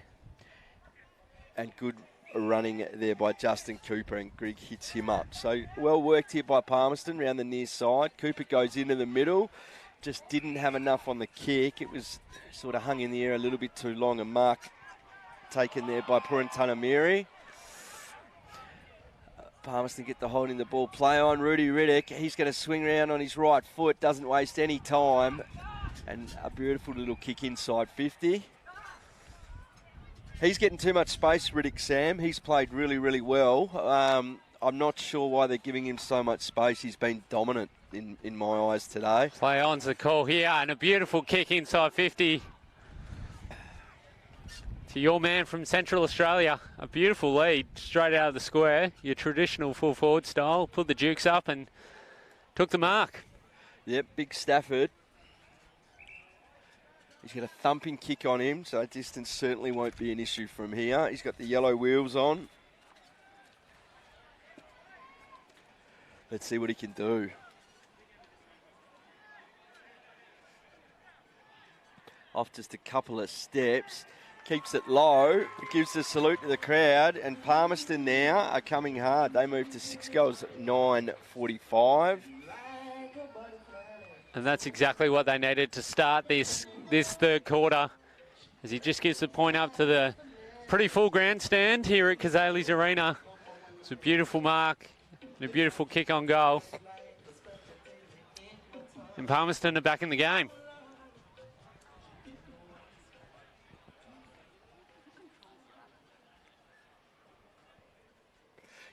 And good running there by Justin Cooper, and Grigg hits him up. So well worked here by Palmerston round the near side. Cooper goes into the middle. Just didn't have enough on the kick. It was sort of hung in the air a little bit too long. A mark taken there by Purantanamiri. Palmerston get the hold in the ball. Play on Rudy Riddick. He's going to swing around on his right foot. Doesn't waste any time. And a beautiful little kick inside 50. He's getting too much space, Riddick, Sam. He's played really, really well. I'm not sure why they're giving him so much space. He's been dominant in my eyes today.
Play on's the call here, and a beautiful kick inside 50 to your man from Central Australia. A beautiful lead straight out of the square. Your traditional full forward style. Put the Dukes up and took the mark.
Yep, big Stafford. He's got a thumping kick on him, so distance certainly won't be an issue from here. He's got the yellow wheels on. Let's see what he can do. Off just a couple of steps. Keeps it low. Gives a salute to the crowd. And Palmerston now are coming hard. They move to 6 goals at 9:45.
And that's exactly what they needed to start this third quarter, as he just gives the point up to the pretty full grandstand here at Cazalys Arena. It's a beautiful mark A beautiful kick on goal. And Palmerston are back in the game.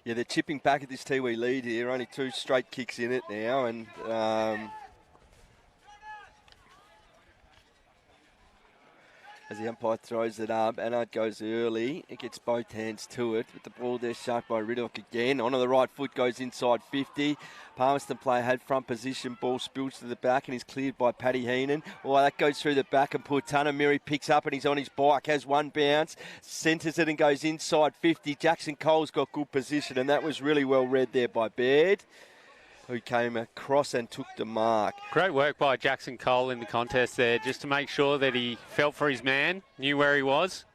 Yeah, they're chipping back at this Tiwi lead here. Only 2 straight kicks in it now, and as the umpire throws it up, Annard goes early. It gets both hands to it, but the ball there sharked by Riddock again. Onto the right foot, goes inside 50. Palmerston player had front position. Ball spills to the back and is cleared by Paddy Heenan. Oh, that goes through the back and Putana Miri picks up and he's on his bike. Has one bounce, centres it and goes inside 50. Jackson Cole's got good position and that was really well read there by Baird, who came across and took the mark.
Great work by Jackson Cole in the contest there, just to make sure that he felt for his man, knew where he was.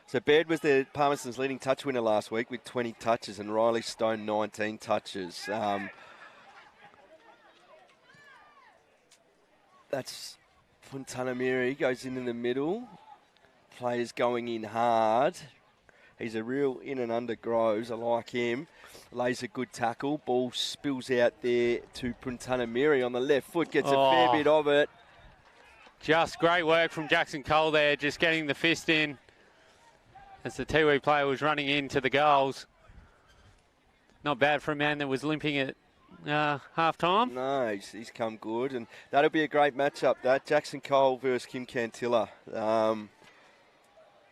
So Baird was the Palmerston's leading touch winner last week with 20 touches and Riley Stone 19 touches. That's Puntanamiri, goes in the middle. Players going in hard. He's a real in and under Groves. I like him. Lays a good tackle. Ball spills out there to Puntanamiri on the left foot. Gets a fair bit of it.
Just great work from Jackson Cole there, just getting the fist in as the Tiwi player was running into the goals. Not bad for a man that was limping at half-time.
No, he's come good. And that'll be a great matchup, that. Jackson Cole versus Kim Cantilla.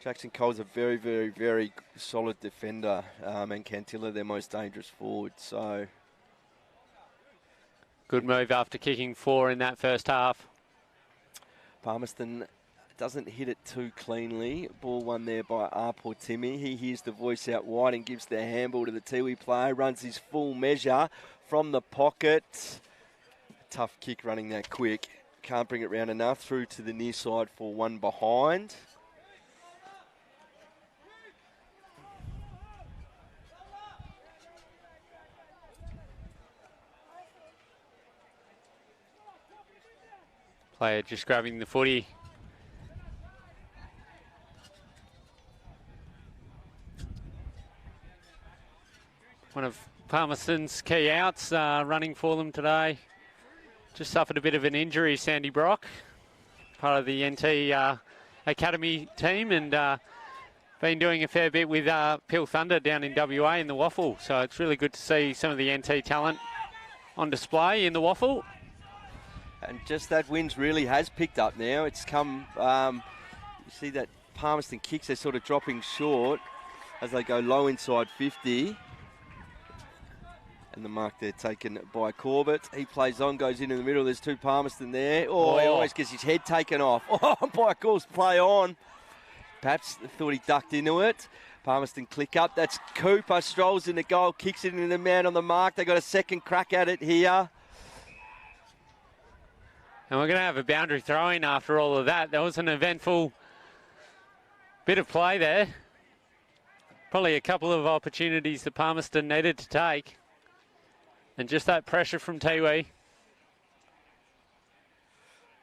Jackson Cole's a very, very, very solid defender, and Cantilla their most dangerous forward. So
good move after kicking 4 in that first half.
Palmerston doesn't hit it too cleanly. Ball won there by Arpor Timmy. He hears the voice out wide and gives the handball to the Tiwi player. Runs his full measure from the pocket. Tough kick running that quick. Can't bring it round enough. Through to the near side for one behind.
Player just grabbing the footy. One of Palmerston's key outs running for them today. Just suffered a bit of an injury, Sandy Brock, part of the NT Academy team, and been doing a fair bit with Peel Thunder down in WA in the Waffle. So it's really good to see some of the NT talent on display in the Waffle.
And just that wins really has picked up now. It's come, you see that Palmerston kicks, they're sort of dropping short as they go low inside 50. And the mark there taken by Corbett. He plays on, goes into the middle. There's 2 Palmerston there. Oh, he always gets his head taken off. Oh, by course, play on. Perhaps thought he ducked into it. Palmerston click up. That's Cooper. Strolls in the goal, kicks it into the man on the mark. They got a second crack at it here.
And we're going to have a boundary throw-in after all of that. That was an eventful bit of play there. Probably a couple of opportunities that Palmerston needed to take. And just that pressure from Tiwi.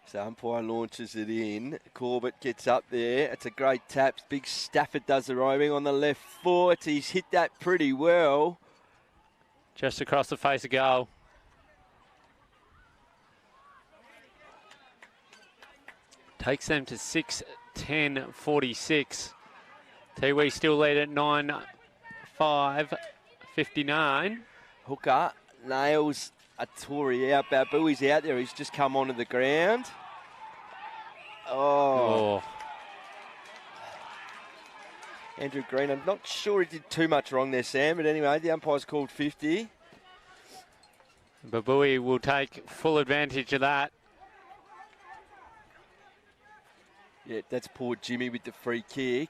So umpire launches it in. Corbett gets up there. It's a great tap. Big Stafford does the roaming on the left foot. He's hit that pretty well.
Just across the face of goal. Takes them to 6-10-46. Tiwi still lead at 9-5-59.
Hooker nails a Tory out. Babui's out there. He's just come onto the ground. Oh. Andrew Green, I'm not sure he did too much wrong there, Sam, but anyway, the umpire's called 50.
Babui will take full advantage of that.
Yeah, that's poor Jimmy with the free kick.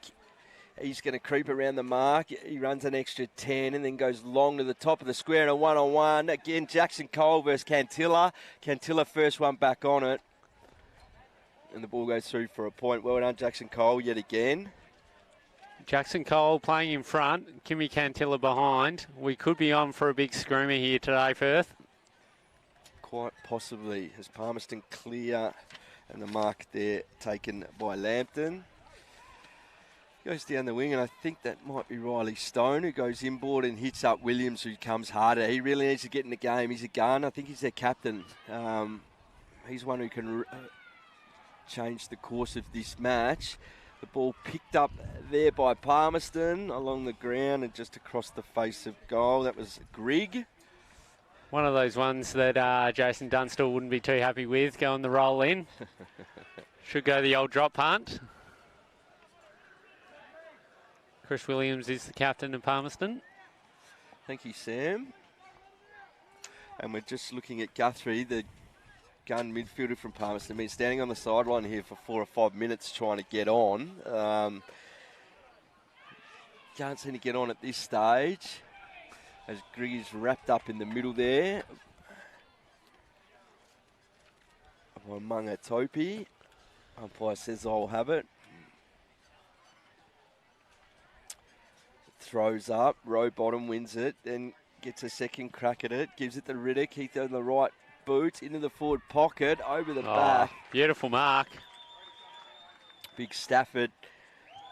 He's going to creep around the mark. He runs an extra 10 and then goes long to the top of the square in a one-on-one. Again, Jackson Cole versus Cantilla. Cantilla first one back on it. And the ball goes through for a point. Well done, Jackson Cole, yet again.
Jackson Cole playing in front. Kimmy Cantilla behind. We could be on for a big screamer here today, Firth.
Quite possibly. As Palmerston clear and the mark there taken by Lambton. Goes down the wing, and I think that might be Riley Stone, who goes inboard and hits up Williams, who comes harder. He really needs to get in the game. He's a gun. I think he's their captain. He's one who can change the course of this match. The ball picked up there by Palmerston along the ground and just across the face of goal. That was Grigg.
One of those ones that Jason Dunstall wouldn't be too happy with, going the roll in. Should go the old drop punt. Chris Williams is the captain of Palmerston.
Thank you, Sam. And we're just looking at Guthrie, the gun midfielder from Palmerston. Been standing on the sideline here for 4 or 5 minutes trying to get on. Can't seem to get on at this stage. As Grigg is wrapped up in the middle there. By Munga Topi. Umpire says I'll have it. Throws up, row bottom wins it, then gets a second crack at it, gives it to Riddick. Heath on the right boot, into the forward pocket, over the back.
Beautiful mark.
Big Stafford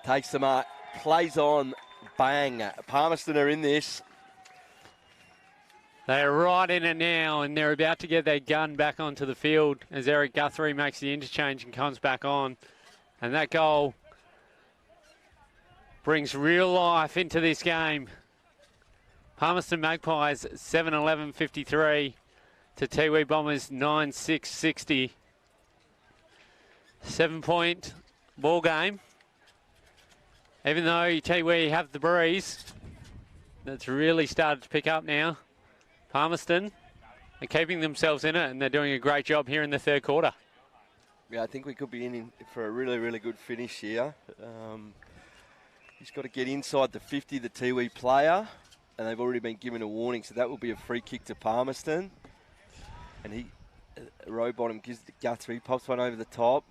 takes the mark, plays on, bang. Palmerston are in this.
They're right in it now, and they're about to get their gun back onto the field as Eric Guthrie makes the interchange and comes back on. And that goal brings real life into this game. Palmerston Magpies 7-11-53 to Tiwi Bombers 9-6-60. 7-point ball game. Even though Tiwi have the breeze, that's really started to pick up now. Palmerston are keeping themselves in it, and they're doing a great job here in the third quarter.
Yeah, I think we could be in for a really, really good finish here. He's got to get inside the 50, the Tiwi player, and they've already been given a warning, so that will be a free kick to Palmerston. And he, row bottom, gives it to Guthrie, pops one over the top.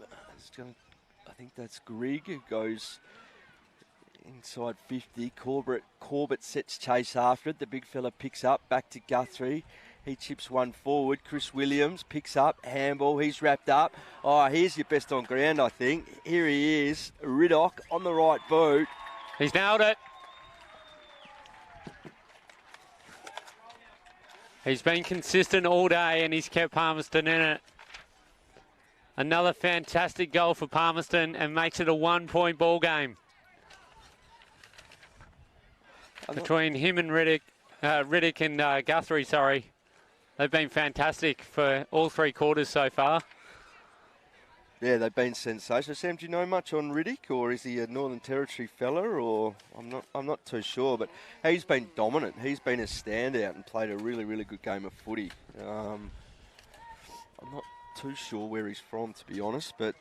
I think that's Grigg who goes inside 50. Corbett sets chase after it. The big fella picks up, back to Guthrie. He chips one forward. Chris Williams picks up, handball, he's wrapped up. Oh, here's your best on ground, I think. Here he is, Riddock on the right boot.
He's nailed it. He's been consistent all day and he's kept Palmerston in it. Another fantastic goal for Palmerston and makes it a 1-point ball game. Between him and Riddick and Guthrie, sorry. They've been fantastic for all 3 quarters so far.
Yeah, they've been sensational. Sam, do you know much on Riddick, or is he a Northern Territory fella, or I'm not too sure, but he's been dominant. He's been a standout and played a really, really good game of footy. I'm not too sure where he's from, to be honest, but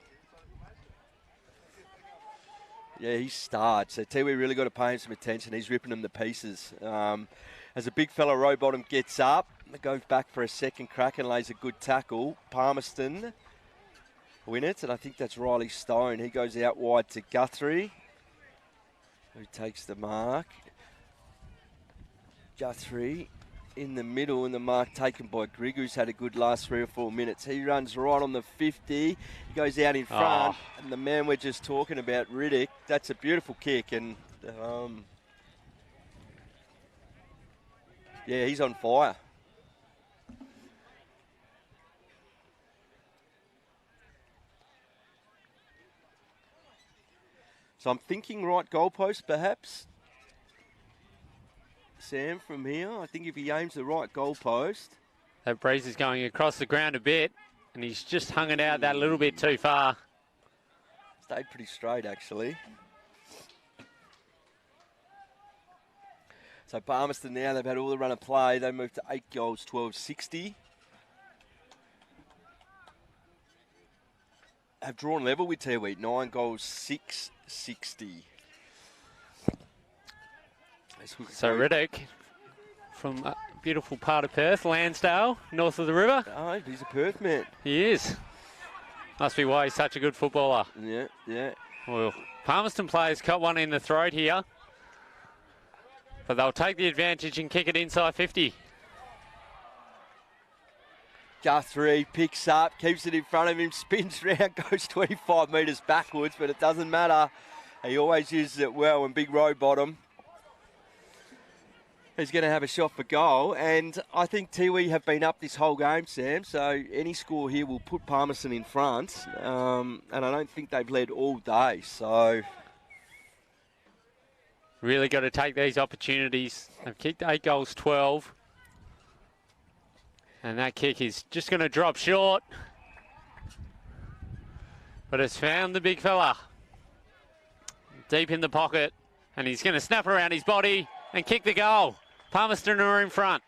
yeah, he's starred. So Tiwi really got to pay him some attention. He's ripping them to pieces. As a big fella row bottom gets up, goes back for a second crack and lays a good tackle. Palmerston win it, and I think that's Riley Stone. He goes out wide to Guthrie, who takes the mark. Guthrie in the middle, and the mark taken by Grigg, who's had a good last 3 or 4 minutes. He runs right on the 50. He goes out in front, and the man we're just talking about, Riddick, that's a beautiful kick, and yeah, he's on fire. So I'm thinking right goalpost, perhaps. Sam, from here, I think if he aims the right goalpost.
That breeze is going across the ground a bit, and he's just hung it out that little bit too far.
Stayed pretty straight, actually. So Palmerston now, they've had all the run of play. They moved to 8 goals, 12-60. Have drawn level with Tiwi, 9 goals, 6-60.
So Riddick from a beautiful part of Perth, Lansdale, north of the river.
Oh, he's a Perth man.
He is. Must be why he's such a good footballer.
Yeah, yeah.
Well, Palmerston players cut one in the throat here, but they'll take the advantage and kick it inside 50.
Guthrie picks up, keeps it in front of him, spins round, goes 25 metres backwards, but it doesn't matter. He always uses it well, and Big Rowbottom is going to have a shot for goal. And I think Tiwi have been up this whole game, Sam, so any score here will put Palmerston in front. And I don't think they've led all day, so...
Really got to take these opportunities. They've kicked 8 goals, 12. And that kick is just going to drop short. But it's found the big fella. Deep in the pocket. And he's going to snap around his body and kick the goal. Palmerston are in front.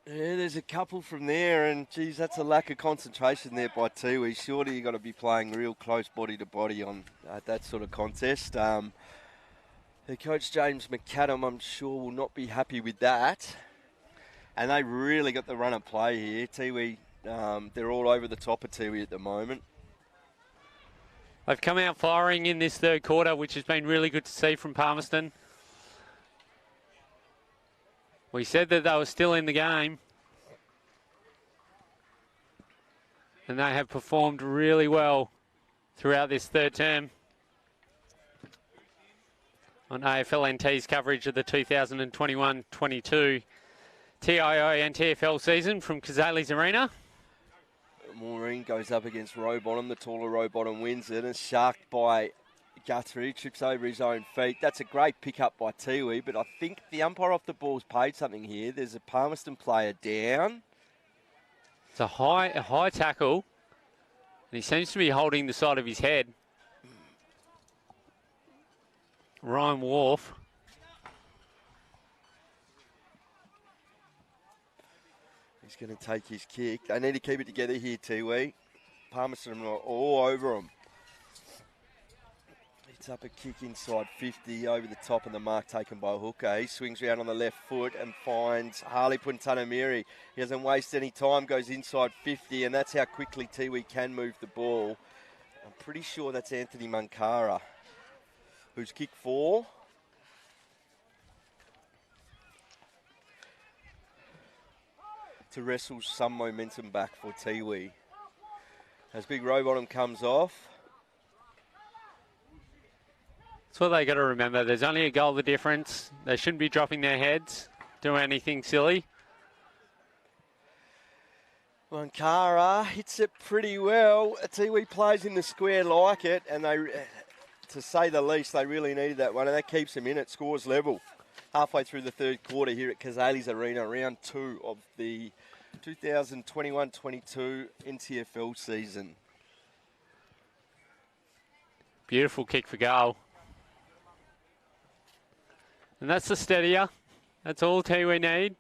Yeah, there's a couple from there, and geez, that's a lack of concentration there by Tiwi. Surely you've got to be playing real close body to body on that sort of contest. The coach James McAdam, I'm sure, will not be happy with that. And they really got the run of play here. Tiwi, they're all over the top of Tiwi at the moment.
They've come out firing in this third quarter, which has been really good to see from Palmerston. We said that they were still in the game. And they have performed really well throughout this third term. On AFL NT's coverage of the 2021-22 TIO NTFL season from Cazalys Arena.
Maureen goes up against Rowbottom. The taller Rowbottom wins it, and sharked by Guthrie, trips over his own feet. That's a great pick-up by Tiwi, but I think the umpire off the ball's paid something here. There's a Palmerston player down.
It's a high tackle, and he seems to be holding the side of his head. Ryan Wharf.
He's going to take his kick. They need to keep it together here, Tiwi. Palmerston are all over him. It's up a kick inside 50 over the top of the mark taken by Hooker. He swings around on the left foot and finds Harley Puntanamiri. He doesn't waste any time, goes inside 50, and that's how quickly Tiwi can move the ball. I'm pretty sure that's Anthony Munkara, who's kicked 4. To wrestle some momentum back for Tiwi. As Big Rowbottom comes off.
That's what they got to remember. There's only a goal the difference. They shouldn't be dropping their heads, doing anything silly.
Munkara hits it pretty well. Tiwi plays in the square like it, and they, to say the least, they really needed that one, and that keeps them in at scores level. Halfway through the third quarter here at Cazalys Arena, round 2 of the 2021-22 NTFL season.
Beautiful kick for goal. And that's the steadier. That's all Tiwi need.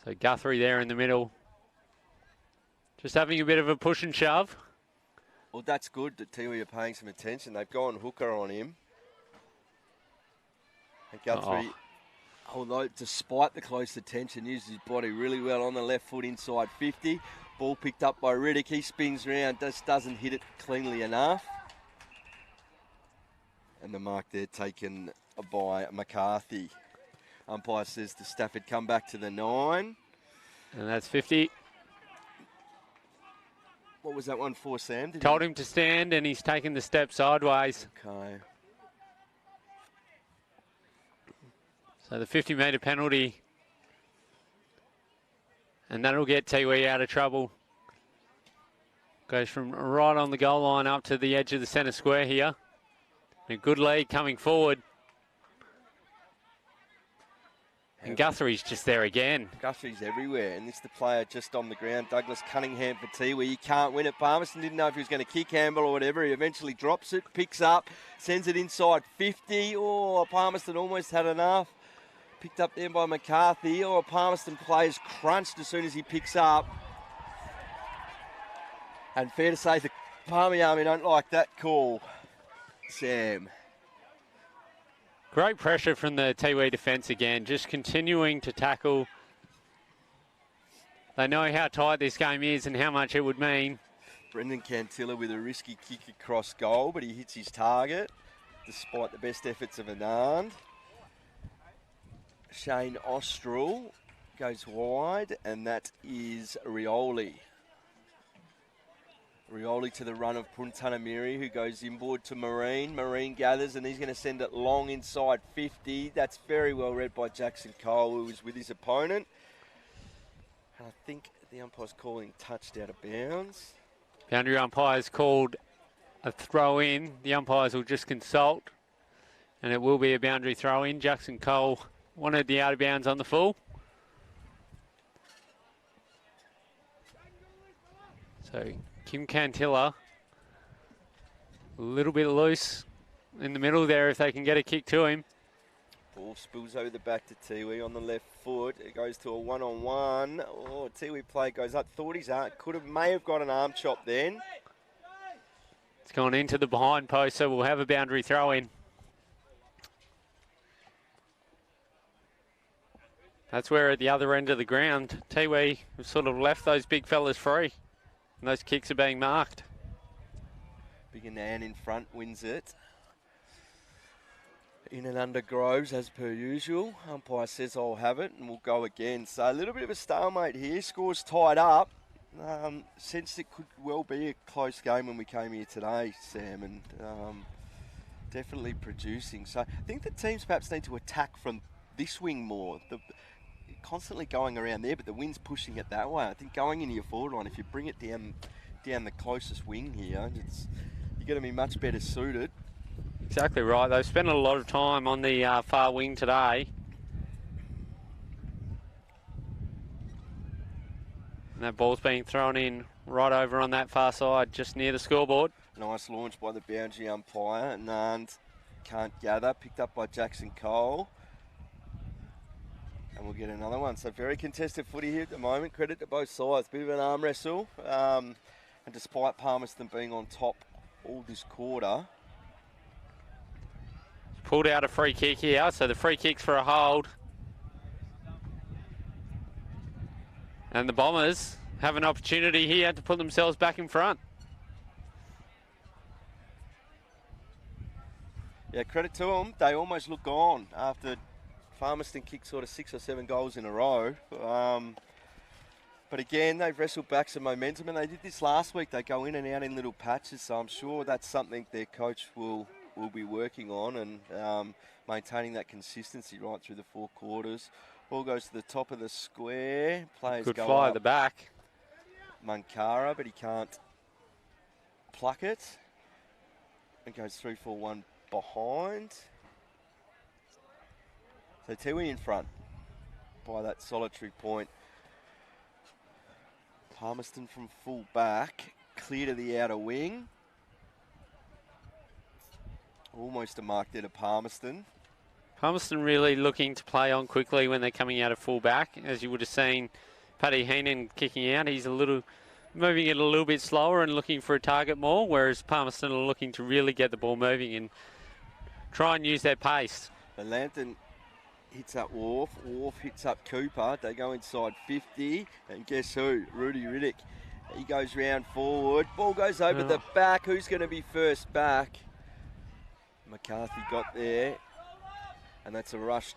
So Guthrie there in the middle. Just having a bit of a push and shove.
Well, that's good that Tiwi are paying some attention. They've gone hooker on him. And Guthrie, although despite the close attention, uses his body really well on the left foot inside 50. Ball picked up by Riddick. He spins around, just doesn't hit it cleanly enough. And the mark there taken by McCarthy. Umpire says to Stafford, come back to the 9.
And that's 50.
What was that one for, Sam?
Told him to stand, and he's taken the step sideways.
Okay.
So the 50-metre penalty. And that'll get Tiwi out of trouble. Goes from right on the goal line up to the edge of the centre square here. A good lead coming forward. And Guthrie's just there again.
Guthrie's everywhere, and this is the player just on the ground. Douglas Cunningham for Tiwi. He can't win it. Palmerston didn't know if he was going to kick handle or whatever. He eventually drops it, picks up, sends it inside 50. Oh, Palmerston almost had enough. Picked up there by McCarthy. Oh, Palmerston players crunched as soon as he picks up. And fair to say the Palmy Army don't like that call, Sam.
Great pressure from the Tiwi defence again, just continuing to tackle. They know how tight this game is and how much it would mean.
Brendan Cantilla with a risky kick across goal, but he hits his target. despite the best efforts of Anand. Shane Ostrel goes wide, and that is Rioli. Rioli to the run of Puntanamiri, who goes inboard to Marine. Marine gathers, and he's going to send it long inside 50. That's very well read by Jackson Cole, who was with his opponent. And I think the umpire's calling touched out of bounds.
Boundary umpire's called a throw in. The umpires will just consult, and it will be a boundary throw in. Jackson Cole wanted the out of bounds on the full. So Kim Cantilla, a little bit loose in the middle there if they can get a kick to him.
Ball spills over the back to Tiwi on the left foot. It goes to a one-on-one. Oh, Tiwi play goes up. Thought his arm may have got an arm chop then.
It's gone into the behind post, so we'll have a boundary throw in. That's where at the other end of the ground, Tiwi have sort of left those big fellas free. And those kicks are being marked.
Big Anand in front wins it. In and under Groves as per usual. Umpire says I'll have it and we'll go again. So a little bit of a stalemate here. Scores tied up. Sensed it could well be a close game when we came here today, Sam, and definitely producing. So I think the teams perhaps need to attack from this wing more. Constantly going around there, but the wind's pushing it that way. I think going into your forward line, if you bring it down the closest wing here, you're going to be much better suited.
Exactly right. They've spent a lot of time on the far wing today. And that ball's being thrown in right over on that far side, just near the scoreboard.
Nice launch by the boundary umpire. Nant can't gather. Picked up by Jackson Cole. And we'll get another one. So very contested footy here at the moment. Credit to both sides. Bit of an arm wrestle. And despite Palmerston being on top all this quarter.
Pulled out a free kick here. So the free kick's for a hold. And the Bombers have an opportunity here to put themselves back in front.
Yeah, credit to them. They almost look gone after Palmerston kicked sort of 6 or 7 goals in a row. But again, they've wrestled back some momentum, and they did this last week. They go in and out in little patches, so I'm sure that's something their coach will be working on and maintaining that consistency right through the 4 quarters. Ball goes to the top of the square. Players
Good
go
fly
up.
at the back.
Mankara, but he can't pluck it. It goes 3-4-1 behind. So Tiwi in front by that solitary point. Palmerston from full back, clear to the outer wing. Almost a mark there to Palmerston.
Palmerston really looking to play on quickly when they're coming out of full back. As you would have seen Paddy Heenan kicking out, he's moving it a little bit slower and looking for a target more, whereas Palmerston are looking to really get the ball moving and try and use their pace.
The Lantern hits up Wharf. Wharf hits up Cooper. They go inside 50. And guess who? Rudy Riddick. He goes round forward. Ball goes over the back. Who's going to be first back? McCarthy got there. And that's a rushed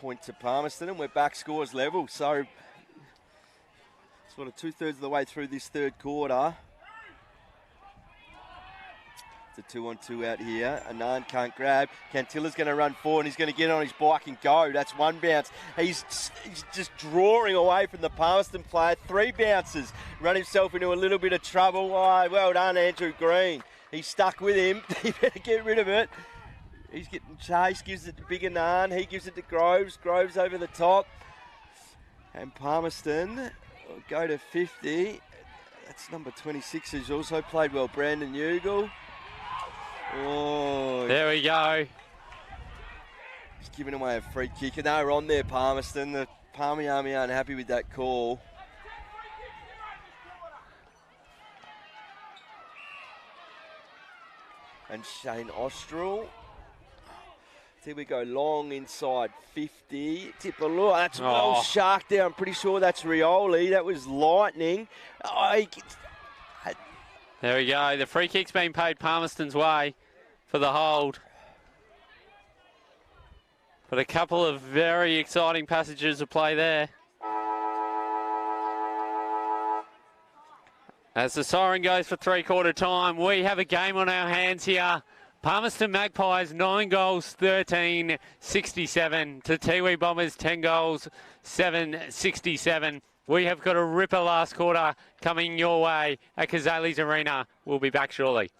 point to Palmerston. And we're back scores level. So sort of 2/3 of the way through this third quarter. It's a 2-on-2 out here. Anand can't grab. Cantilla's going to run forward and he's going to get on his bike and go. That's 1 bounce. He's just drawing away from the Palmerston player. 3 bounces. Run himself into a little bit of trouble. Oh, well done, Andrew Green. He's stuck with him. He better get rid of it. He's getting chased. Gives it to Big Anand. He gives it to Groves. Groves over the top. And Palmerston will go to 50. That's number 26 who's also played well. Brandon Ugle. Oh,
there we go.
He's giving away a free kick, and they were on there, Palmerston. The Palmy Army aren't happy with that call. And Shane Ostrel. Here we go, long inside 50. Tip a look. That's well sharked there. I'm pretty sure that's Rioli. That was lightning.
There we go. The free kick's been paid Palmerston's way for the hold. But a couple of very exciting passages of play there. As the siren goes for three-quarter time, we have a game on our hands here. Palmerston Magpies, 9 goals, 13-67 to Tiwi Bombers, 10 goals, 7-67. We have got a ripper last quarter coming your way at Cazalys Arena. We'll be back shortly.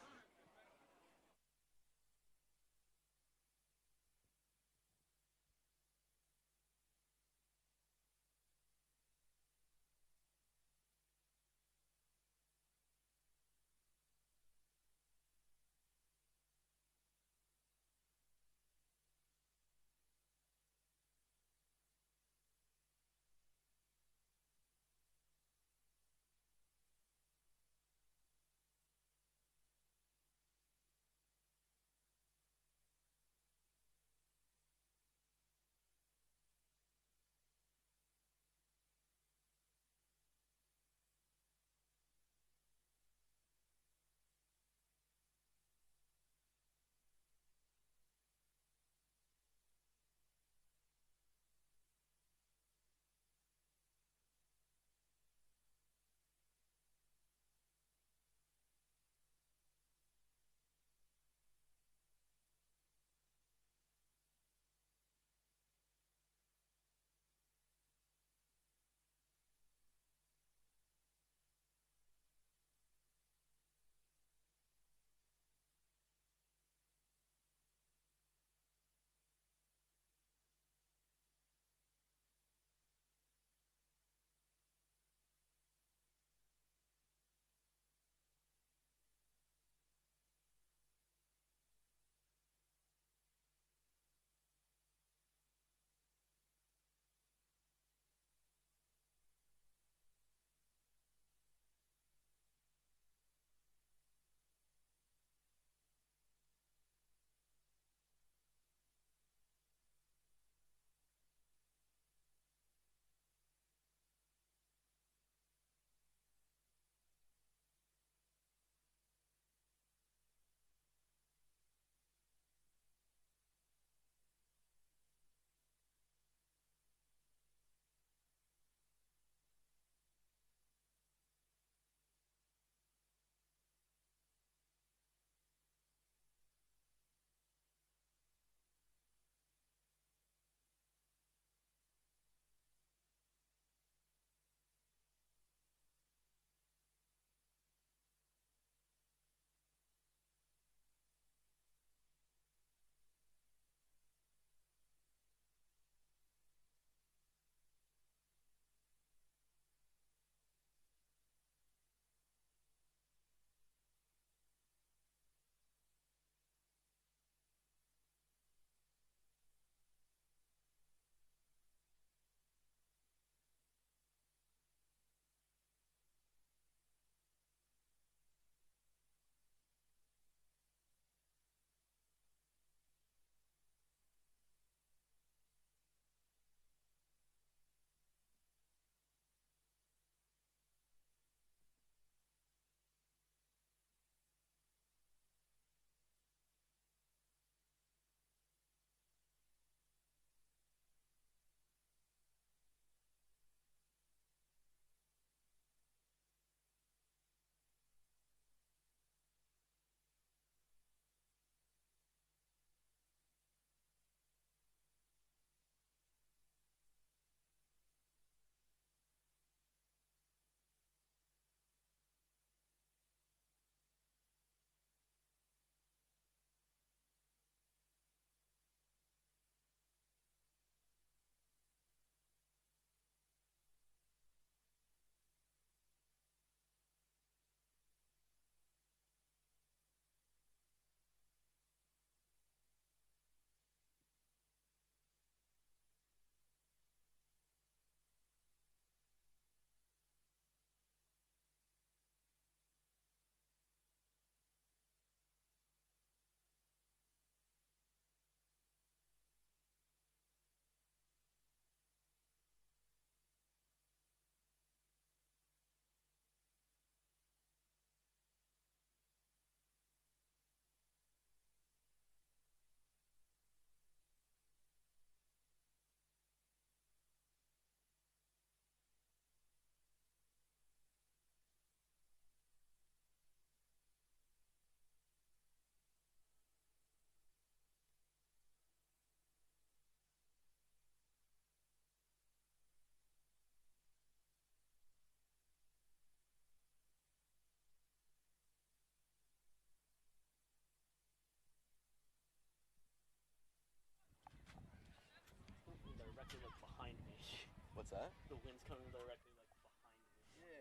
that?
The wind's coming directly like behind me.
Yeah,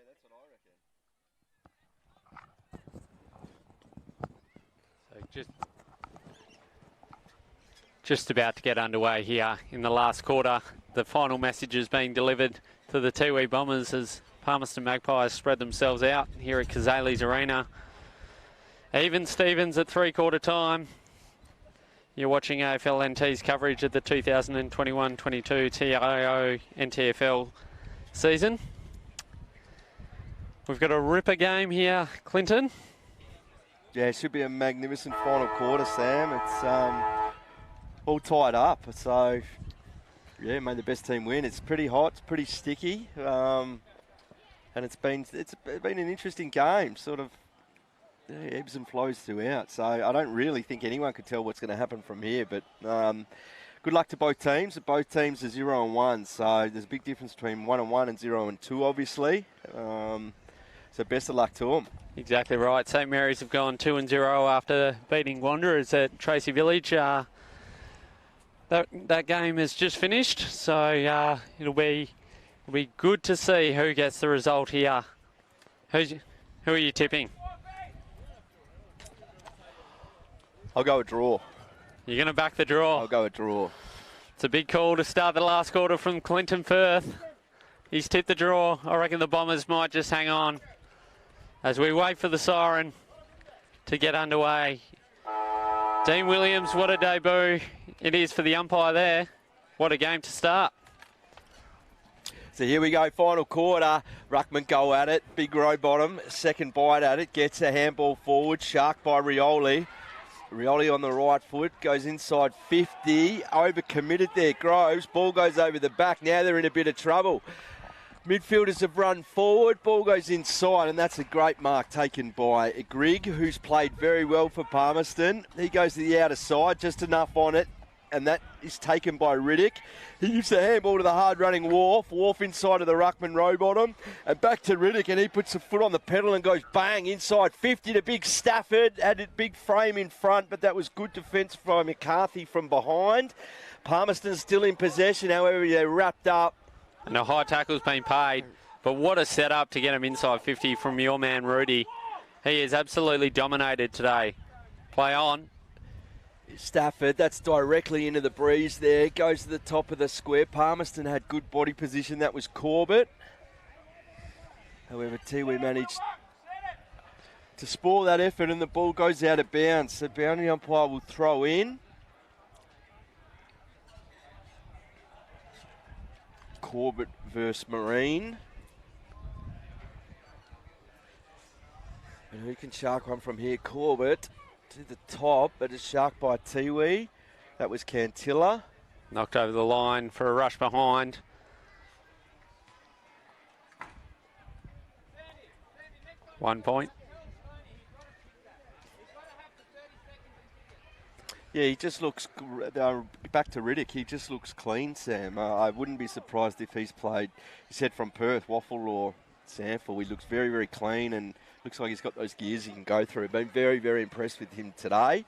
that's what I reckon.
So just about to get underway here in the last quarter. The final message is being delivered to the Tiwi Bombers as Palmerston Magpies spread themselves out here at Cazalys Arena. Even Stevens at three-quarter time. You're watching AFL NT's coverage of the 2021-22 TIO NTFL season. We've got a ripper game here, Clinton.
Yeah, it should be a magnificent final quarter, Sam. It's all tied up, so yeah, may the best team win. It's pretty hot, it's pretty sticky, and it's been an interesting game, sort of ebbs and flows throughout. So I don't really think anyone could tell what's going to happen from here. But good luck to both teams. Both teams are 0-1, so there's a big difference between 1-1 and 0-2, obviously. So best of luck to them.
Exactly right. St Mary's have gone 2-0 after beating Wanderers at Tracy Village. That game has just finished, so it'll be good to see who gets the result here. Who are you tipping?
I'll go a draw.
You're going to back the draw?
I'll go a draw.
It's a big call to start the last quarter from Clinton Firth. He's tipped the draw. I reckon the Bombers might just hang on as we wait for the siren to get underway. Dean Williams, what a debut it is for the umpire there. What a game to start.
So here we go, final quarter. Ruckman go at it. Big row bottom. Second bite at it. Gets a handball forward. Shark by Rioli. Rioli on the right foot. Goes inside 50. Overcommitted there, Groves. Ball goes over the back. Now they're in a bit of trouble. Midfielders have run forward. Ball goes inside, and that's a great mark taken by Grigg, who's played very well for Palmerston. He goes to the outer side, just enough on it, and that is taken by Riddick. He gives the handball to the hard-running Wharf. Wharf inside of the ruckman row bottom, and back to Riddick, and he puts a foot on the pedal and goes bang inside 50 to Big Stafford. Had a big frame in front, but that was good defence by McCarthy from behind. Palmerston's still in possession, however, they're wrapped up.
And a high tackle's been paid, but what a setup to get him inside 50 from your man Rudy. He is absolutely dominated today. Play on.
Stafford, that's directly into the breeze there. Goes to the top of the square. Palmerston had good body position. That was Corbett. However, Tiwi managed to spoil that effort, and the ball goes out of bounds. So boundary umpire will throw in. Corbett versus Marine. And who can shark one from here? Corbett to the top, but it's sharked by Tiwi. That was Cantilla.
Knocked over the line for a rush behind. One point.
Yeah, he just looks, back to Riddick, he just looks clean, Sam. I wouldn't be surprised if he's played, he said from Perth, Waffle or Sanford. He looks very, very clean and looks like he's got those gears he can go through. Been very, very impressed with him today.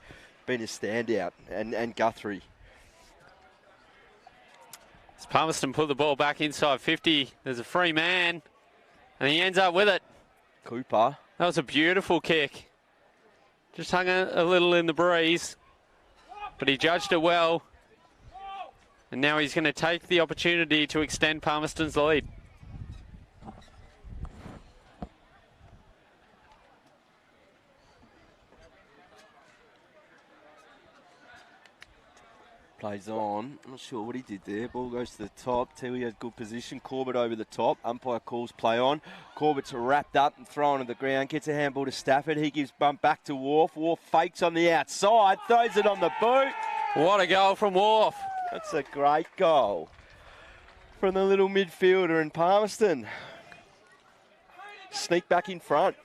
Been a standout, and Guthrie.
As Palmerston put the ball back inside 50, there's a free man, and he ends up with it.
Cooper.
That was a beautiful kick. Just hung a little in the breeze, but he judged it well. And now he's going to take the opportunity to extend Palmerston's lead.
Plays on. I'm not sure what he did there. Ball goes to the top. Tiwi has good position. Corbett over the top. Umpire calls play on. Corbett's wrapped up and thrown to the ground. Gets a handball to Stafford. He gives bump back to Wharf. Wharf fakes on the outside. Throws it on the boot.
What a goal from Wharf.
That's a great goal from the little midfielder in Palmerston. Sneak back in front.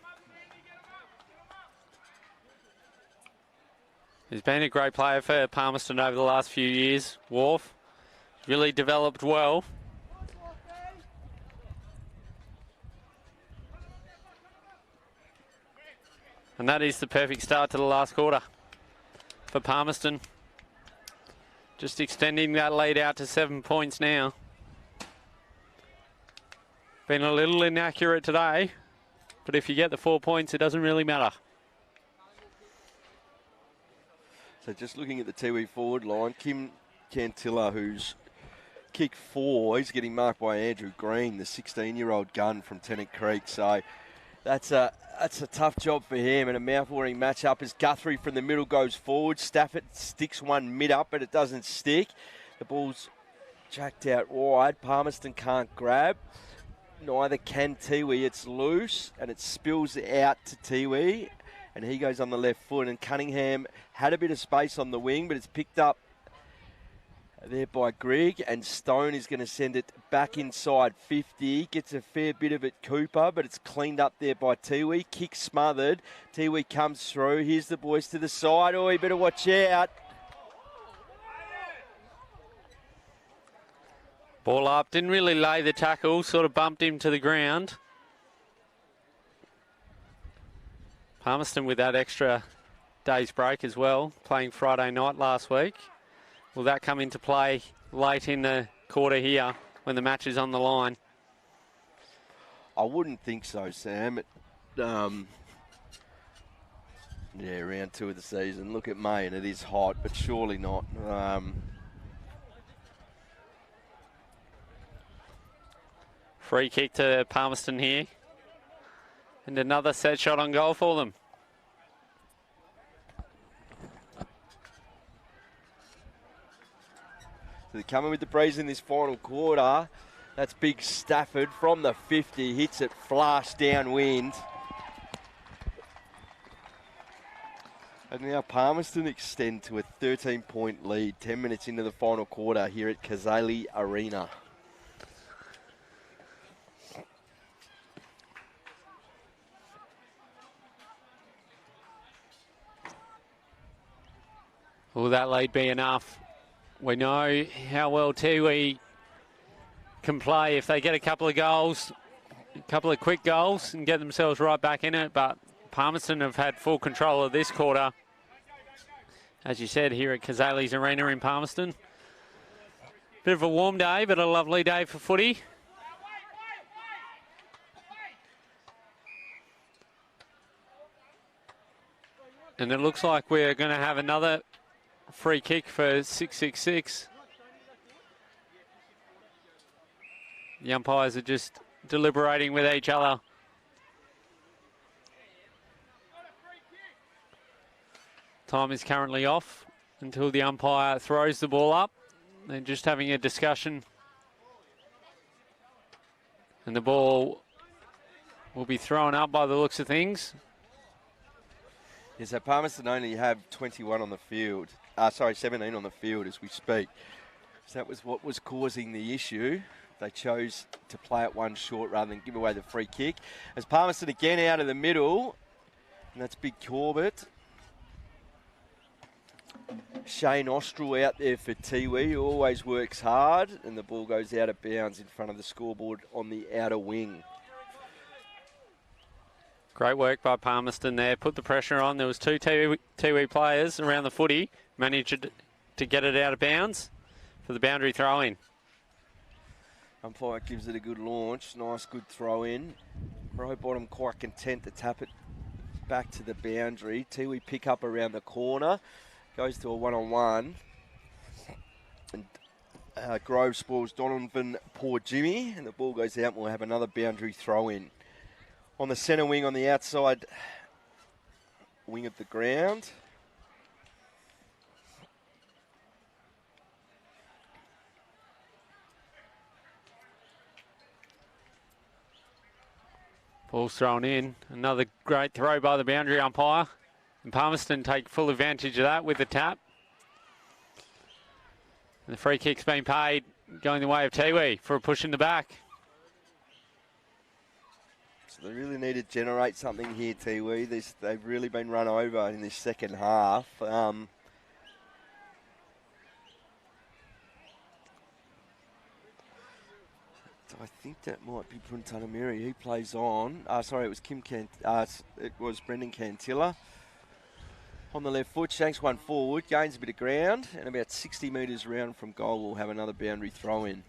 He's been a great player for Palmerston over the last few years. Wharf really developed well. And that is the perfect start to the last quarter for Palmerston. Just extending that lead out to 7 points now. Been a little inaccurate today, but if you get the 4 points, it doesn't really matter.
So just looking at the Tiwi forward line, Kim Cantilla, who's kick 4, he's getting marked by Andrew Green, the 16-year-old gun from Tennant Creek. So that's a tough job for him, and a mouth-watering matchup as Guthrie from the middle goes forward. Stafford sticks one mid-up, but it doesn't stick. The ball's jacked out wide. Palmerston can't grab. Neither can Tiwi. It's loose, and it spills out to Tiwi, and he goes on the left foot. And Cunningham had a bit of space on the wing, but it's picked up there by Grigg, and Stone is going to send it back inside 50. Gets a fair bit of it, Cooper, but it's cleaned up there by Tiwi. Kick smothered. Tiwi comes through. Here's the boys to the side. Oh, you better watch out.
Ball up, didn't really lay the tackle, sort of bumped him to the ground. Palmerston with that extra day's break as well, playing Friday night last week. Will that come into play late in the quarter here when the match is on the line?
I wouldn't think so, Sam. Round 2 of the season. Look at May, and it is hot, but surely not.
Free kick to Palmerston here. And another set shot on goal for them.
So they're coming with the breeze in this final quarter. That's big Stafford from the 50. Hits it flush downwind. And now Palmerston extend to a 13-point lead 10 minutes into the final quarter here at Cazalys Arena.
Will that lead be enough? We know how well Tiwi can play if they get a couple of goals, a couple of quick goals and get themselves right back in it, but Palmerston have had full control of this quarter. As you said, here at Cazalys Arena in Palmerston. Bit of a warm day, but a lovely day for footy. And it looks like we're going to have another free kick for 666. The umpires are just deliberating with each other. Time is currently off until the umpire throws the ball up. They're just having a discussion. And the ball will be thrown up by the looks of things.
Yeah, so Palmerston only have 21 on the field. 17 on the field as we speak. So that was what was causing the issue. They chose to play it one short rather than give away the free kick. As Palmerston again out of the middle, and that's Big Corbett. Shane Ostrel out there for Tiwi, who always works hard, and the ball goes out of bounds in front of the scoreboard on the outer wing.
Great work by Palmerston there. Put the pressure on. There was two Tiwi players around the footy. Managed to get it out of bounds for the boundary throw-in.
Umpire gives it a good launch. Nice, good throw-in. Rowbottom quite content to tap it back to the boundary. Tiwi pick up around the corner. Goes to a one-on-one. And Grove spoils Donovan, poor Jimmy. And the ball goes out and we'll have another boundary throw-in. On the centre wing on the outside wing of the ground.
Ball's thrown in. Another great throw by the boundary umpire. And Palmerston take full advantage of that with the tap. And the free kick's been paid, going the way of Tiwi for a push in the back.
So they really need to generate something here, Tiwi. They've really been run over in this second half. I think that might be Puntanamiri. He plays on. Sorry, it was it was Brendan Cantilla. On the left foot, shanks one forward, gains a bit of ground, and about 60 metres round from goal, we'll have another boundary throw in.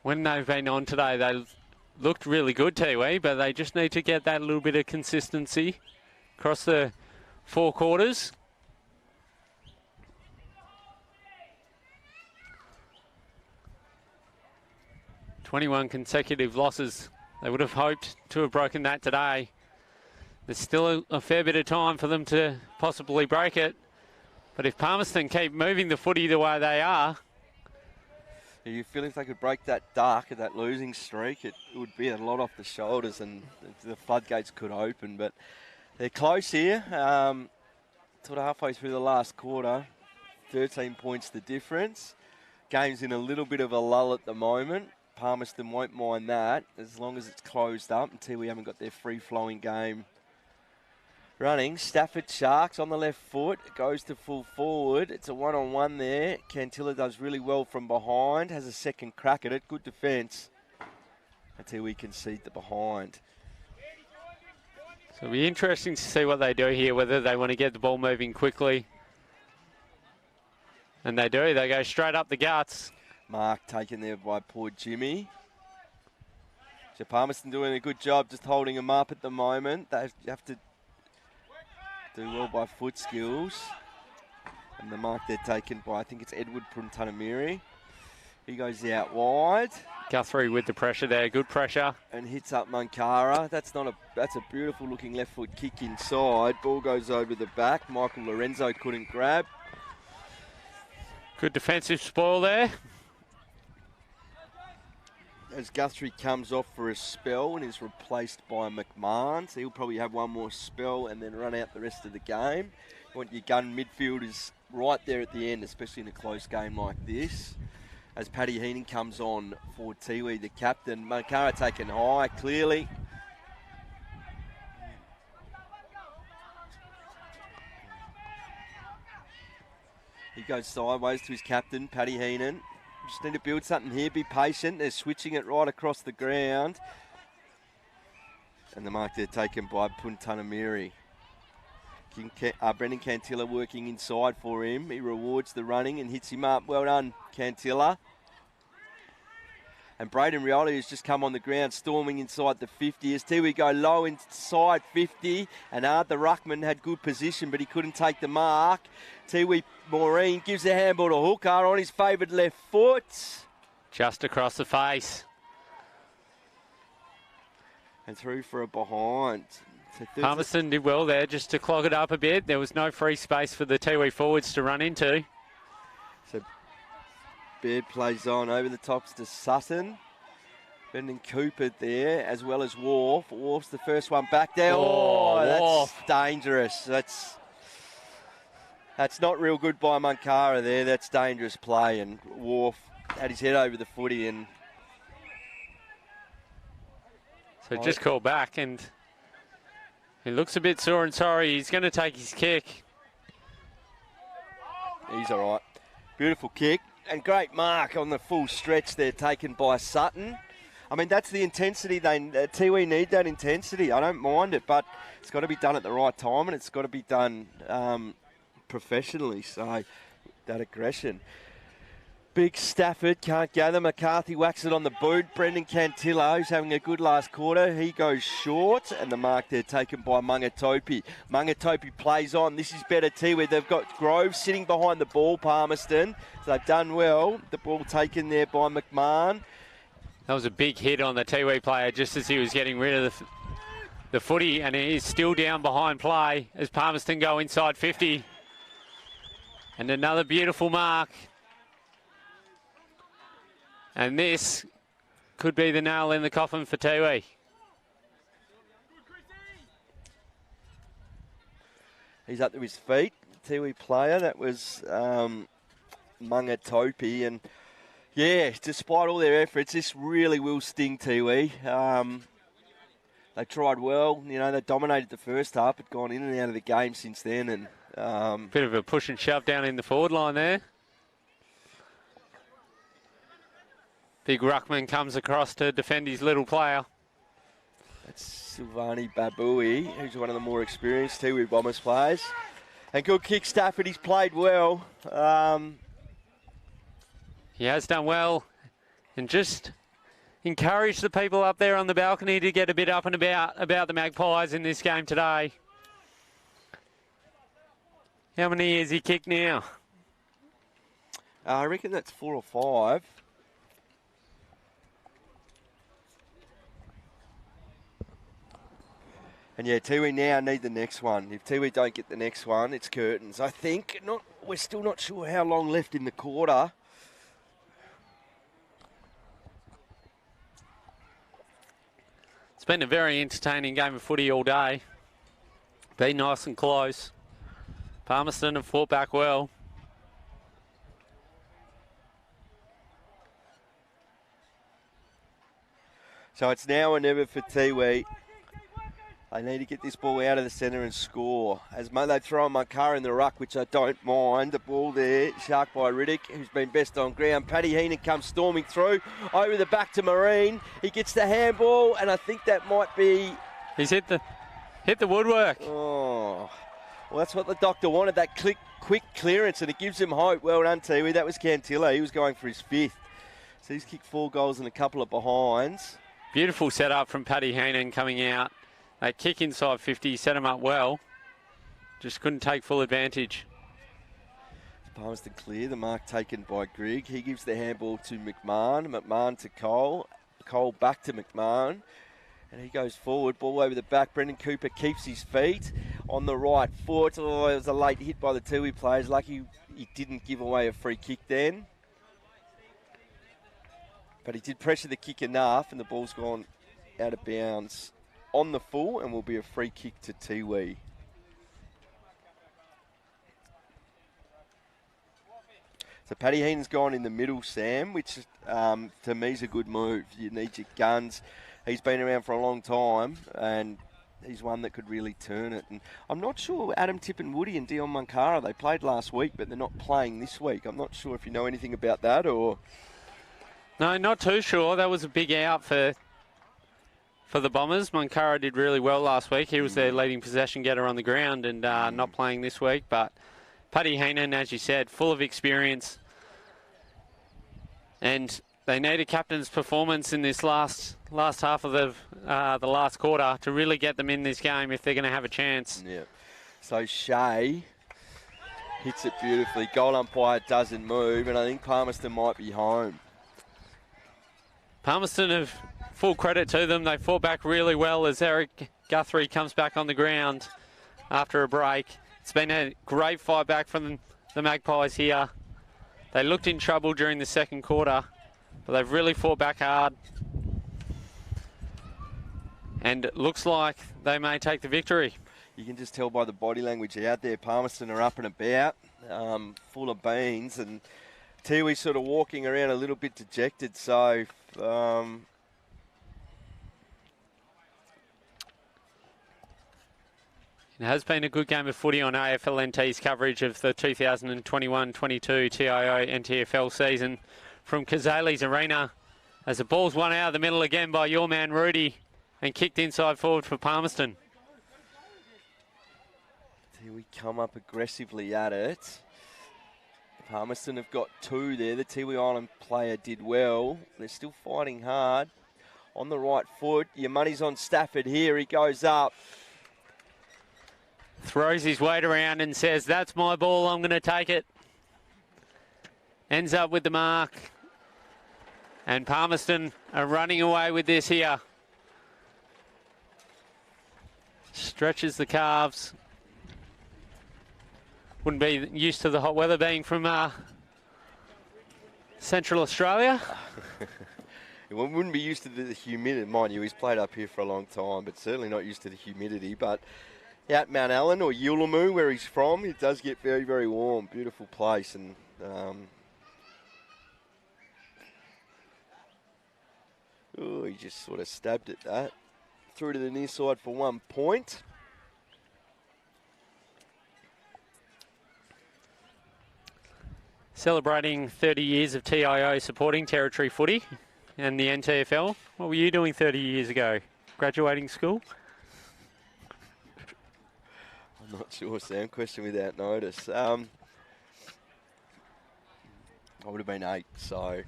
when they've been on today, they looked really good, Tiwi, but they just need to get that little bit of consistency across the 4 quarters. "21 consecutive losses." They would have hoped to have broken that today. There's still a fair bit of time for them to possibly break it. But if Palmerston keep moving the footy the way they are...
You feel if they could break that dark of that losing streak, it would be a lot off the shoulders and the floodgates could open. But they're close here. Sort of halfway through the last quarter. 13 points the difference. Game's in a little bit of a lull at the moment. Palmerston won't mind that as long as it's closed up until we haven't got their free-flowing game running. Stafford Sharks on the left foot, goes to full forward. It's a one-on-one there. Cantilla does really well from behind, has a second crack at it. Good defence until we concede the behind.
So it'll be interesting to see what they do here, whether they want to get the ball moving quickly. And they do. They go straight up the guts.
Mark taken there by poor Jimmy. So Palmerston doing a good job just holding him up at the moment. They have to do well by foot skills. And the mark they're taken by, I think it's Edward Puntanamiri. He goes out wide.
Guthrie with the pressure there, good pressure.
And hits up Mankara. That's a beautiful looking left foot kick inside. Ball goes over the back. Michael Lorenzo couldn't grab.
Good defensive spoil there.
As Guthrie comes off for a spell and is replaced by McMahon. So he'll probably have one more spell and then run out the rest of the game. You want your gun midfielders right there at the end, especially in a close game like this. As Paddy Heenan comes on for Tiwi, the captain. Mankara taken high, clearly. He goes sideways to his captain, Paddy Heenan. Just need to build something here, be patient. They're switching it right across the ground. And the mark they're taken by Puntanamiri. Brendan Cantilla working inside for him. He rewards the running and hits him up. Well done, Cantilla. And Braden Rioli has just come on the ground, storming inside the 50. As Tiwi go low inside 50. And the ruckman had good position, but he couldn't take the mark. Tiwi Maureen gives a handball to Hooker on his favoured left foot.
Just across the face.
And through for a behind. So
Palmerston did well there just to clog it up a bit. There was no free space for the Tiwi forwards to run into.
So Baird plays on over the tops to Sutton. Brendan Cooper there, as well as Wharf. Wharf's the first one back there. Oh, that's dangerous. That's not real good by Mankara there. That's dangerous play. And Wharf had his head over the footy. And
so just call back, and he looks a bit sore and sorry. He's going to take his kick.
He's all right. Beautiful kick. And great mark on the full stretch there taken by Sutton. I mean, that's the intensity. Tiwi need that intensity. I don't mind it, but it's got to be done at the right time, and it's got to be done professionally. So that aggression. Big Stafford can't gather. McCarthy whacks it on the boot. Brendan Cantilla, who's having a good last quarter. He goes short, and the mark there taken by Mungatopi. Mungatopi plays on. This is better Tiwi. They've got Grove sitting behind the ball, Palmerston. So they've done well. The ball taken there by McMahon.
That was a big hit on the Tiwi player just as he was getting rid of the footy, and he is still down behind play as Palmerston go inside 50. And another beautiful mark. And this could be the nail in the coffin for Tiwi.
He's up to his feet. Tiwi player, that was Mungatopi. And yeah, despite all their efforts, this really will sting Tiwi. They tried well. You know, they dominated the first half, but gone in and out of the game since then. And
bit of a push and shove down in the forward line there. Big ruckman comes across to defend his little player.
That's Silvani Babui, who's one of the more experienced Tiwi Bombers players. And good kick, Stafford. He's played well.
He has done well. And just encourage the people up there on the balcony to get a bit up and about the Magpies in this game today. How many has he kicked now?
I reckon that's 4 or 5. And yeah, Tiwi now need the next one. If Tiwi don't get the next one, it's curtains. I think we're still not sure how long left in the quarter.
It's been a very entertaining game of footy all day. Been nice and close. Palmerston have fought back well.
So it's now or never for Tiwi. They need to get this ball out of the centre and score. As they throw Munkara in the ruck, which I don't mind. The ball there, shark by Riddick, who's been best on ground. Paddy Heenan comes storming through. Over the back to Marine. He gets the handball, and I think that might be...
He's hit the woodwork.
Oh, well, that's what the doctor wanted, that quick clearance, and it gives him hope. Well done, Tiwi. That was Cantilla. He was going for his 5th. So he's kicked 4 goals and a couple of behinds.
Beautiful setup from Paddy Heenan coming out. They kick inside 50, set him up well. Just couldn't take full advantage.
Palmerston clear, the mark taken by Grigg. He gives the handball to McMahon. McMahon to Cole. Cole back to McMahon. And he goes forward, ball over the back. Brendan Cooper keeps his feet on the right foot. Oh, it was a late hit by the Tiwi players. Lucky he didn't give away a free kick then. But he did pressure the kick enough, and the ball's gone out of bounds on the full, and will be a free kick to Tiwi. So Paddy Heenan's gone in the middle, Sam, which to me is a good move. You need your guns. He's been around for a long time, and he's one that could really turn it. And I'm not sure Adam Tippenwoody and Dion Munkara, they played last week, but they're not playing this week. I'm not sure if you know anything about that, or...
No, not too sure. That was a big out for the Bombers. Munkara did really well last week. He was their leading possession getter on the ground and not playing this week. But Paddy Heenan, as you said, full of experience. And they need a captain's performance in this last half of the last quarter to really get them in this game if they're going to have a chance.
Yeah. So Shea hits it beautifully. Goal umpire doesn't move, and I think Palmerston might be home.
Palmerston have full credit to them. They fought back really well as Eric Guthrie comes back on the ground after a break. It's been a great fight back from the Magpies here. They looked in trouble during the second quarter, but they've really fought back hard. And it looks like they may take the victory.
You can just tell by the body language out there. Palmerston are up and about, full of beans, and Tiwi sort of walking around a little bit dejected. So
it has been a good game of footy on AFL NT's coverage of the 2021-22 TIO NTFL season from Cazalys Arena, as the ball's won out of the middle again by your man Rudy and kicked inside forward for Palmerston.
Tiwi come up aggressively at it. Palmerston have got 2 there. The Tiwi Island player did well. They're still fighting hard. On the right foot. Your money's on Stafford here. He goes up.
Throws his weight around and says, that's my ball, I'm going to take it. Ends up with the mark. And Palmerston are running away with this here. Stretches the calves. Wouldn't be used to the hot weather being from Central Australia.
It wouldn't be used to the humidity. Mind you, he's played up here for a long time, but certainly not used to the humidity. But out Mount Allen or Yulamu, where he's from, it does get very, very warm. Beautiful place. And he just sort of stabbed at that. Through to the near side for 1 point.
Celebrating 30 years of TIO supporting territory footy and the NTFL. What were you doing 30 years ago? Graduating school?
I'm not sure, Sam. Question without notice. I would have been 8, so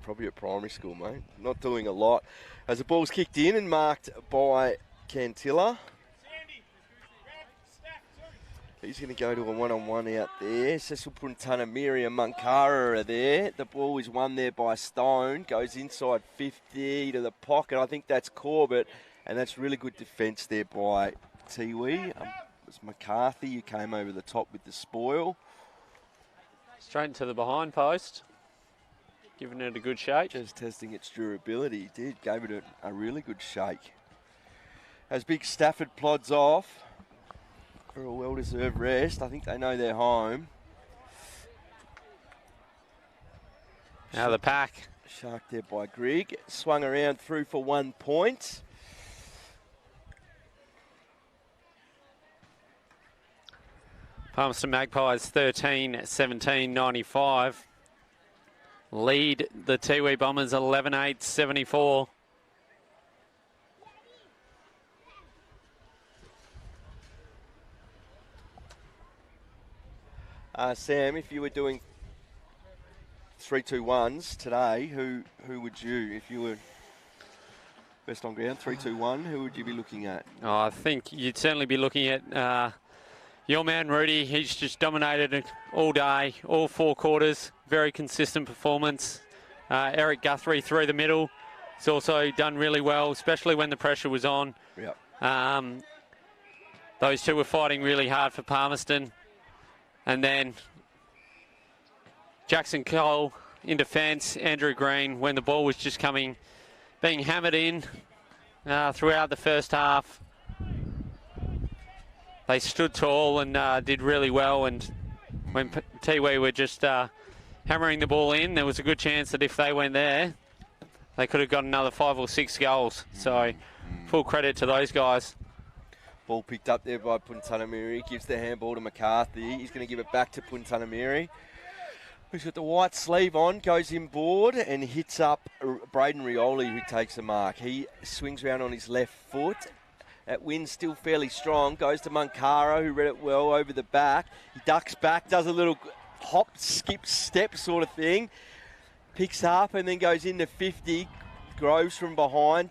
probably at primary school, mate. Not doing a lot. As the ball's kicked in and marked by Cantilla. He's going to go to a one-on-one out there. Cecil Puntanamiri and Munkara are there. The ball is won there by Stone. Goes inside 50 to the pocket. I think that's Corbett. And that's really good defence there by Tiwi. It was McCarthy who came over the top with the spoil.
Straight into the behind post. Giving it a good shake.
Just testing its durability. He did. Gave it a really good shake. As Big Stafford plods off for a well-deserved rest. I think they know they're home.
Now the pack.
Shark there by Grigg. Swung around through for 1 point.
Palmerston Magpies 13-17-95. Lead the Tiwi Bombers 11-8-74.
Sam, if you were doing 3-2-1s today, who would you, if you were best on ground, 3-2-1, who would you be looking at?
Oh, I think you'd certainly be looking at your man Rudy. He's just dominated it all day, all 4 quarters. Very consistent performance. Eric Guthrie through the middle. He's also done really well, especially when the pressure was on.
Yep.
Those two were fighting really hard for Palmerston. And then Jackson Cole in defence, Andrew Green, when the ball was just being hammered in throughout the first half. They stood tall and did really well. And when Tiwi were just hammering the ball in, there was a good chance that if they went there, they could have got another 5 or 6 goals. So full credit to those guys.
Ball picked up there by Puntanamiri. Gives the handball to McCarthy. He's going to give it back to Puntanamiri. He's got the white sleeve on, goes inboard and hits up Braden Rioli, who takes a mark. He swings around on his left foot. That wind's still fairly strong. Goes to Munkara, who read it well over the back. He ducks back, does a little hop, skip, step sort of thing. Picks up and then goes into 50. Groves from behind.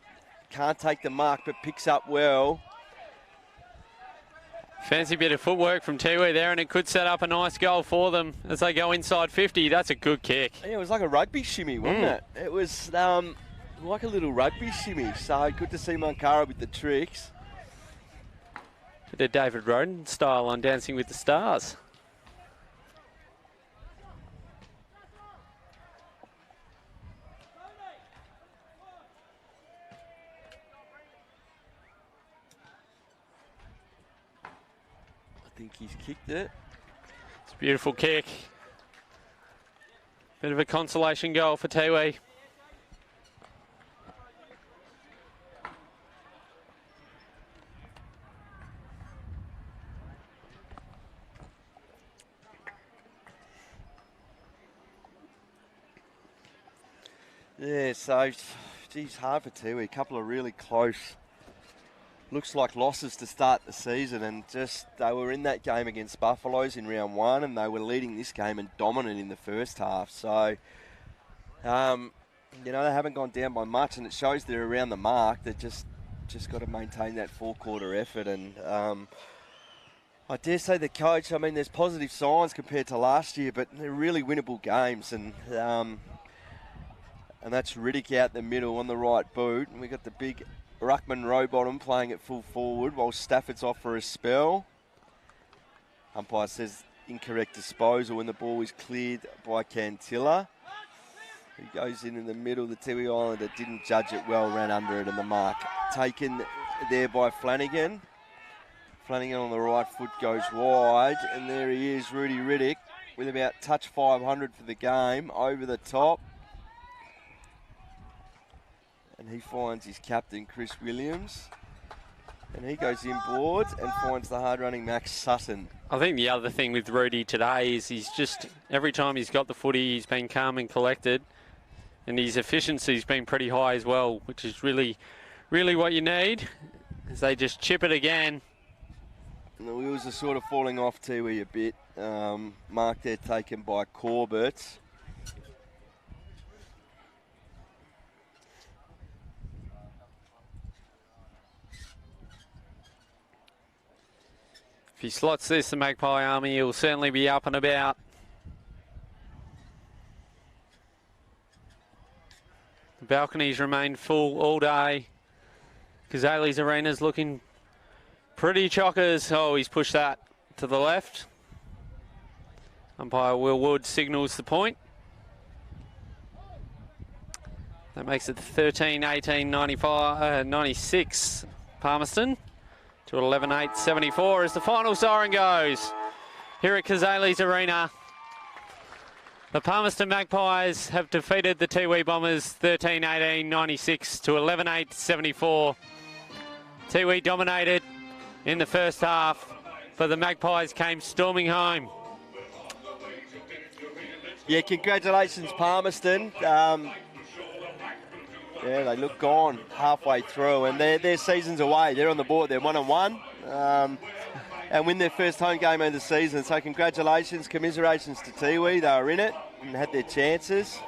Can't take the mark, but picks up well.
Fancy bit of footwork from Tiwi there, and it could set up a nice goal for them as they go inside 50. That's a good kick.
Yeah, it was like a rugby shimmy, wasn't it? It was like a little rugby shimmy. So good to see Munkara with the tricks.
Bit of David Roden style on Dancing with the Stars.
I think he's kicked it.
It's a beautiful kick. Bit of a consolation goal for Tiwi.
Yeah, so, geez, hard for Tiwi. A couple of really close, looks like losses to start the season, and just they were in that game against Buffaloes in round 1, and they were leading this game and dominant in the first half. So, you know, they haven't gone down by much, and it shows they're around the mark. They've just got to maintain that 4-quarter effort, and I dare say the coach, I mean, there's positive signs compared to last year, but they're really winnable games, and that's Riddick out the middle on the right boot. And we got the big Ruckman Rowbottom playing at full forward while Stafford's off for a spell. Umpire says incorrect disposal when the ball is cleared by Cantilla. He goes in the middle. The Tiwi Islander didn't judge it well, ran under it, and the mark taken there by Flanagan. Flanagan on the right foot goes wide, and there he is, Rudy Riddick, with about touch 500 for the game, over the top. And he finds his captain, Chris Williams. And he goes inboard and finds the hard-running Max Sutton.
I think the other thing with Rudy today is he's just, every time he's got the footy, he's been calm and collected. And his efficiency's been pretty high as well, which is really, really what you need, as they just chip it again.
And the wheels are sort of falling off Tiwi a bit. Mark there taken by Corbett.
he slots this, the Magpie Army, he'll certainly be up and about. The balconies remain full all day. Cazalys Arena's looking pretty chockers. Oh, he's pushed that to the left. Umpire Will Wood signals the point. That makes it 13-18, 96 Palmerston to 11-8, 74 as the final siren goes here at Cazalys Arena. The Palmerston Magpies have defeated the Tiwi Bombers 13-18, 96 to 11-8, 74. Tiwi dominated in the first half, but the Magpies came storming home.
Yeah, congratulations, Palmerston. Yeah, they look gone halfway through, and their season's away. They're on the board. They're 1-1, and win their first home game of the season. So congratulations, commiserations to Tiwi. They were in it and had their chances.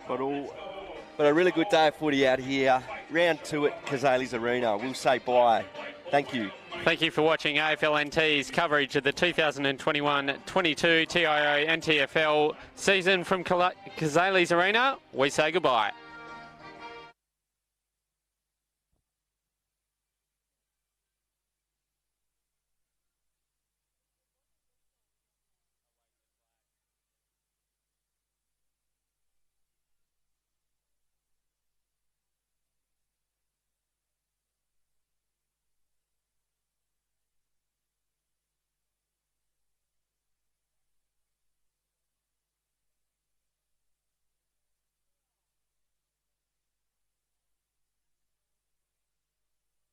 But a really good day of footy out here. Round 2 at Cazalys Arena. We'll say bye. Thank you.
Thank you for watching AFL NT's coverage of the 2021-22 TIO NTFL season from Cazalys Arena. We say goodbye.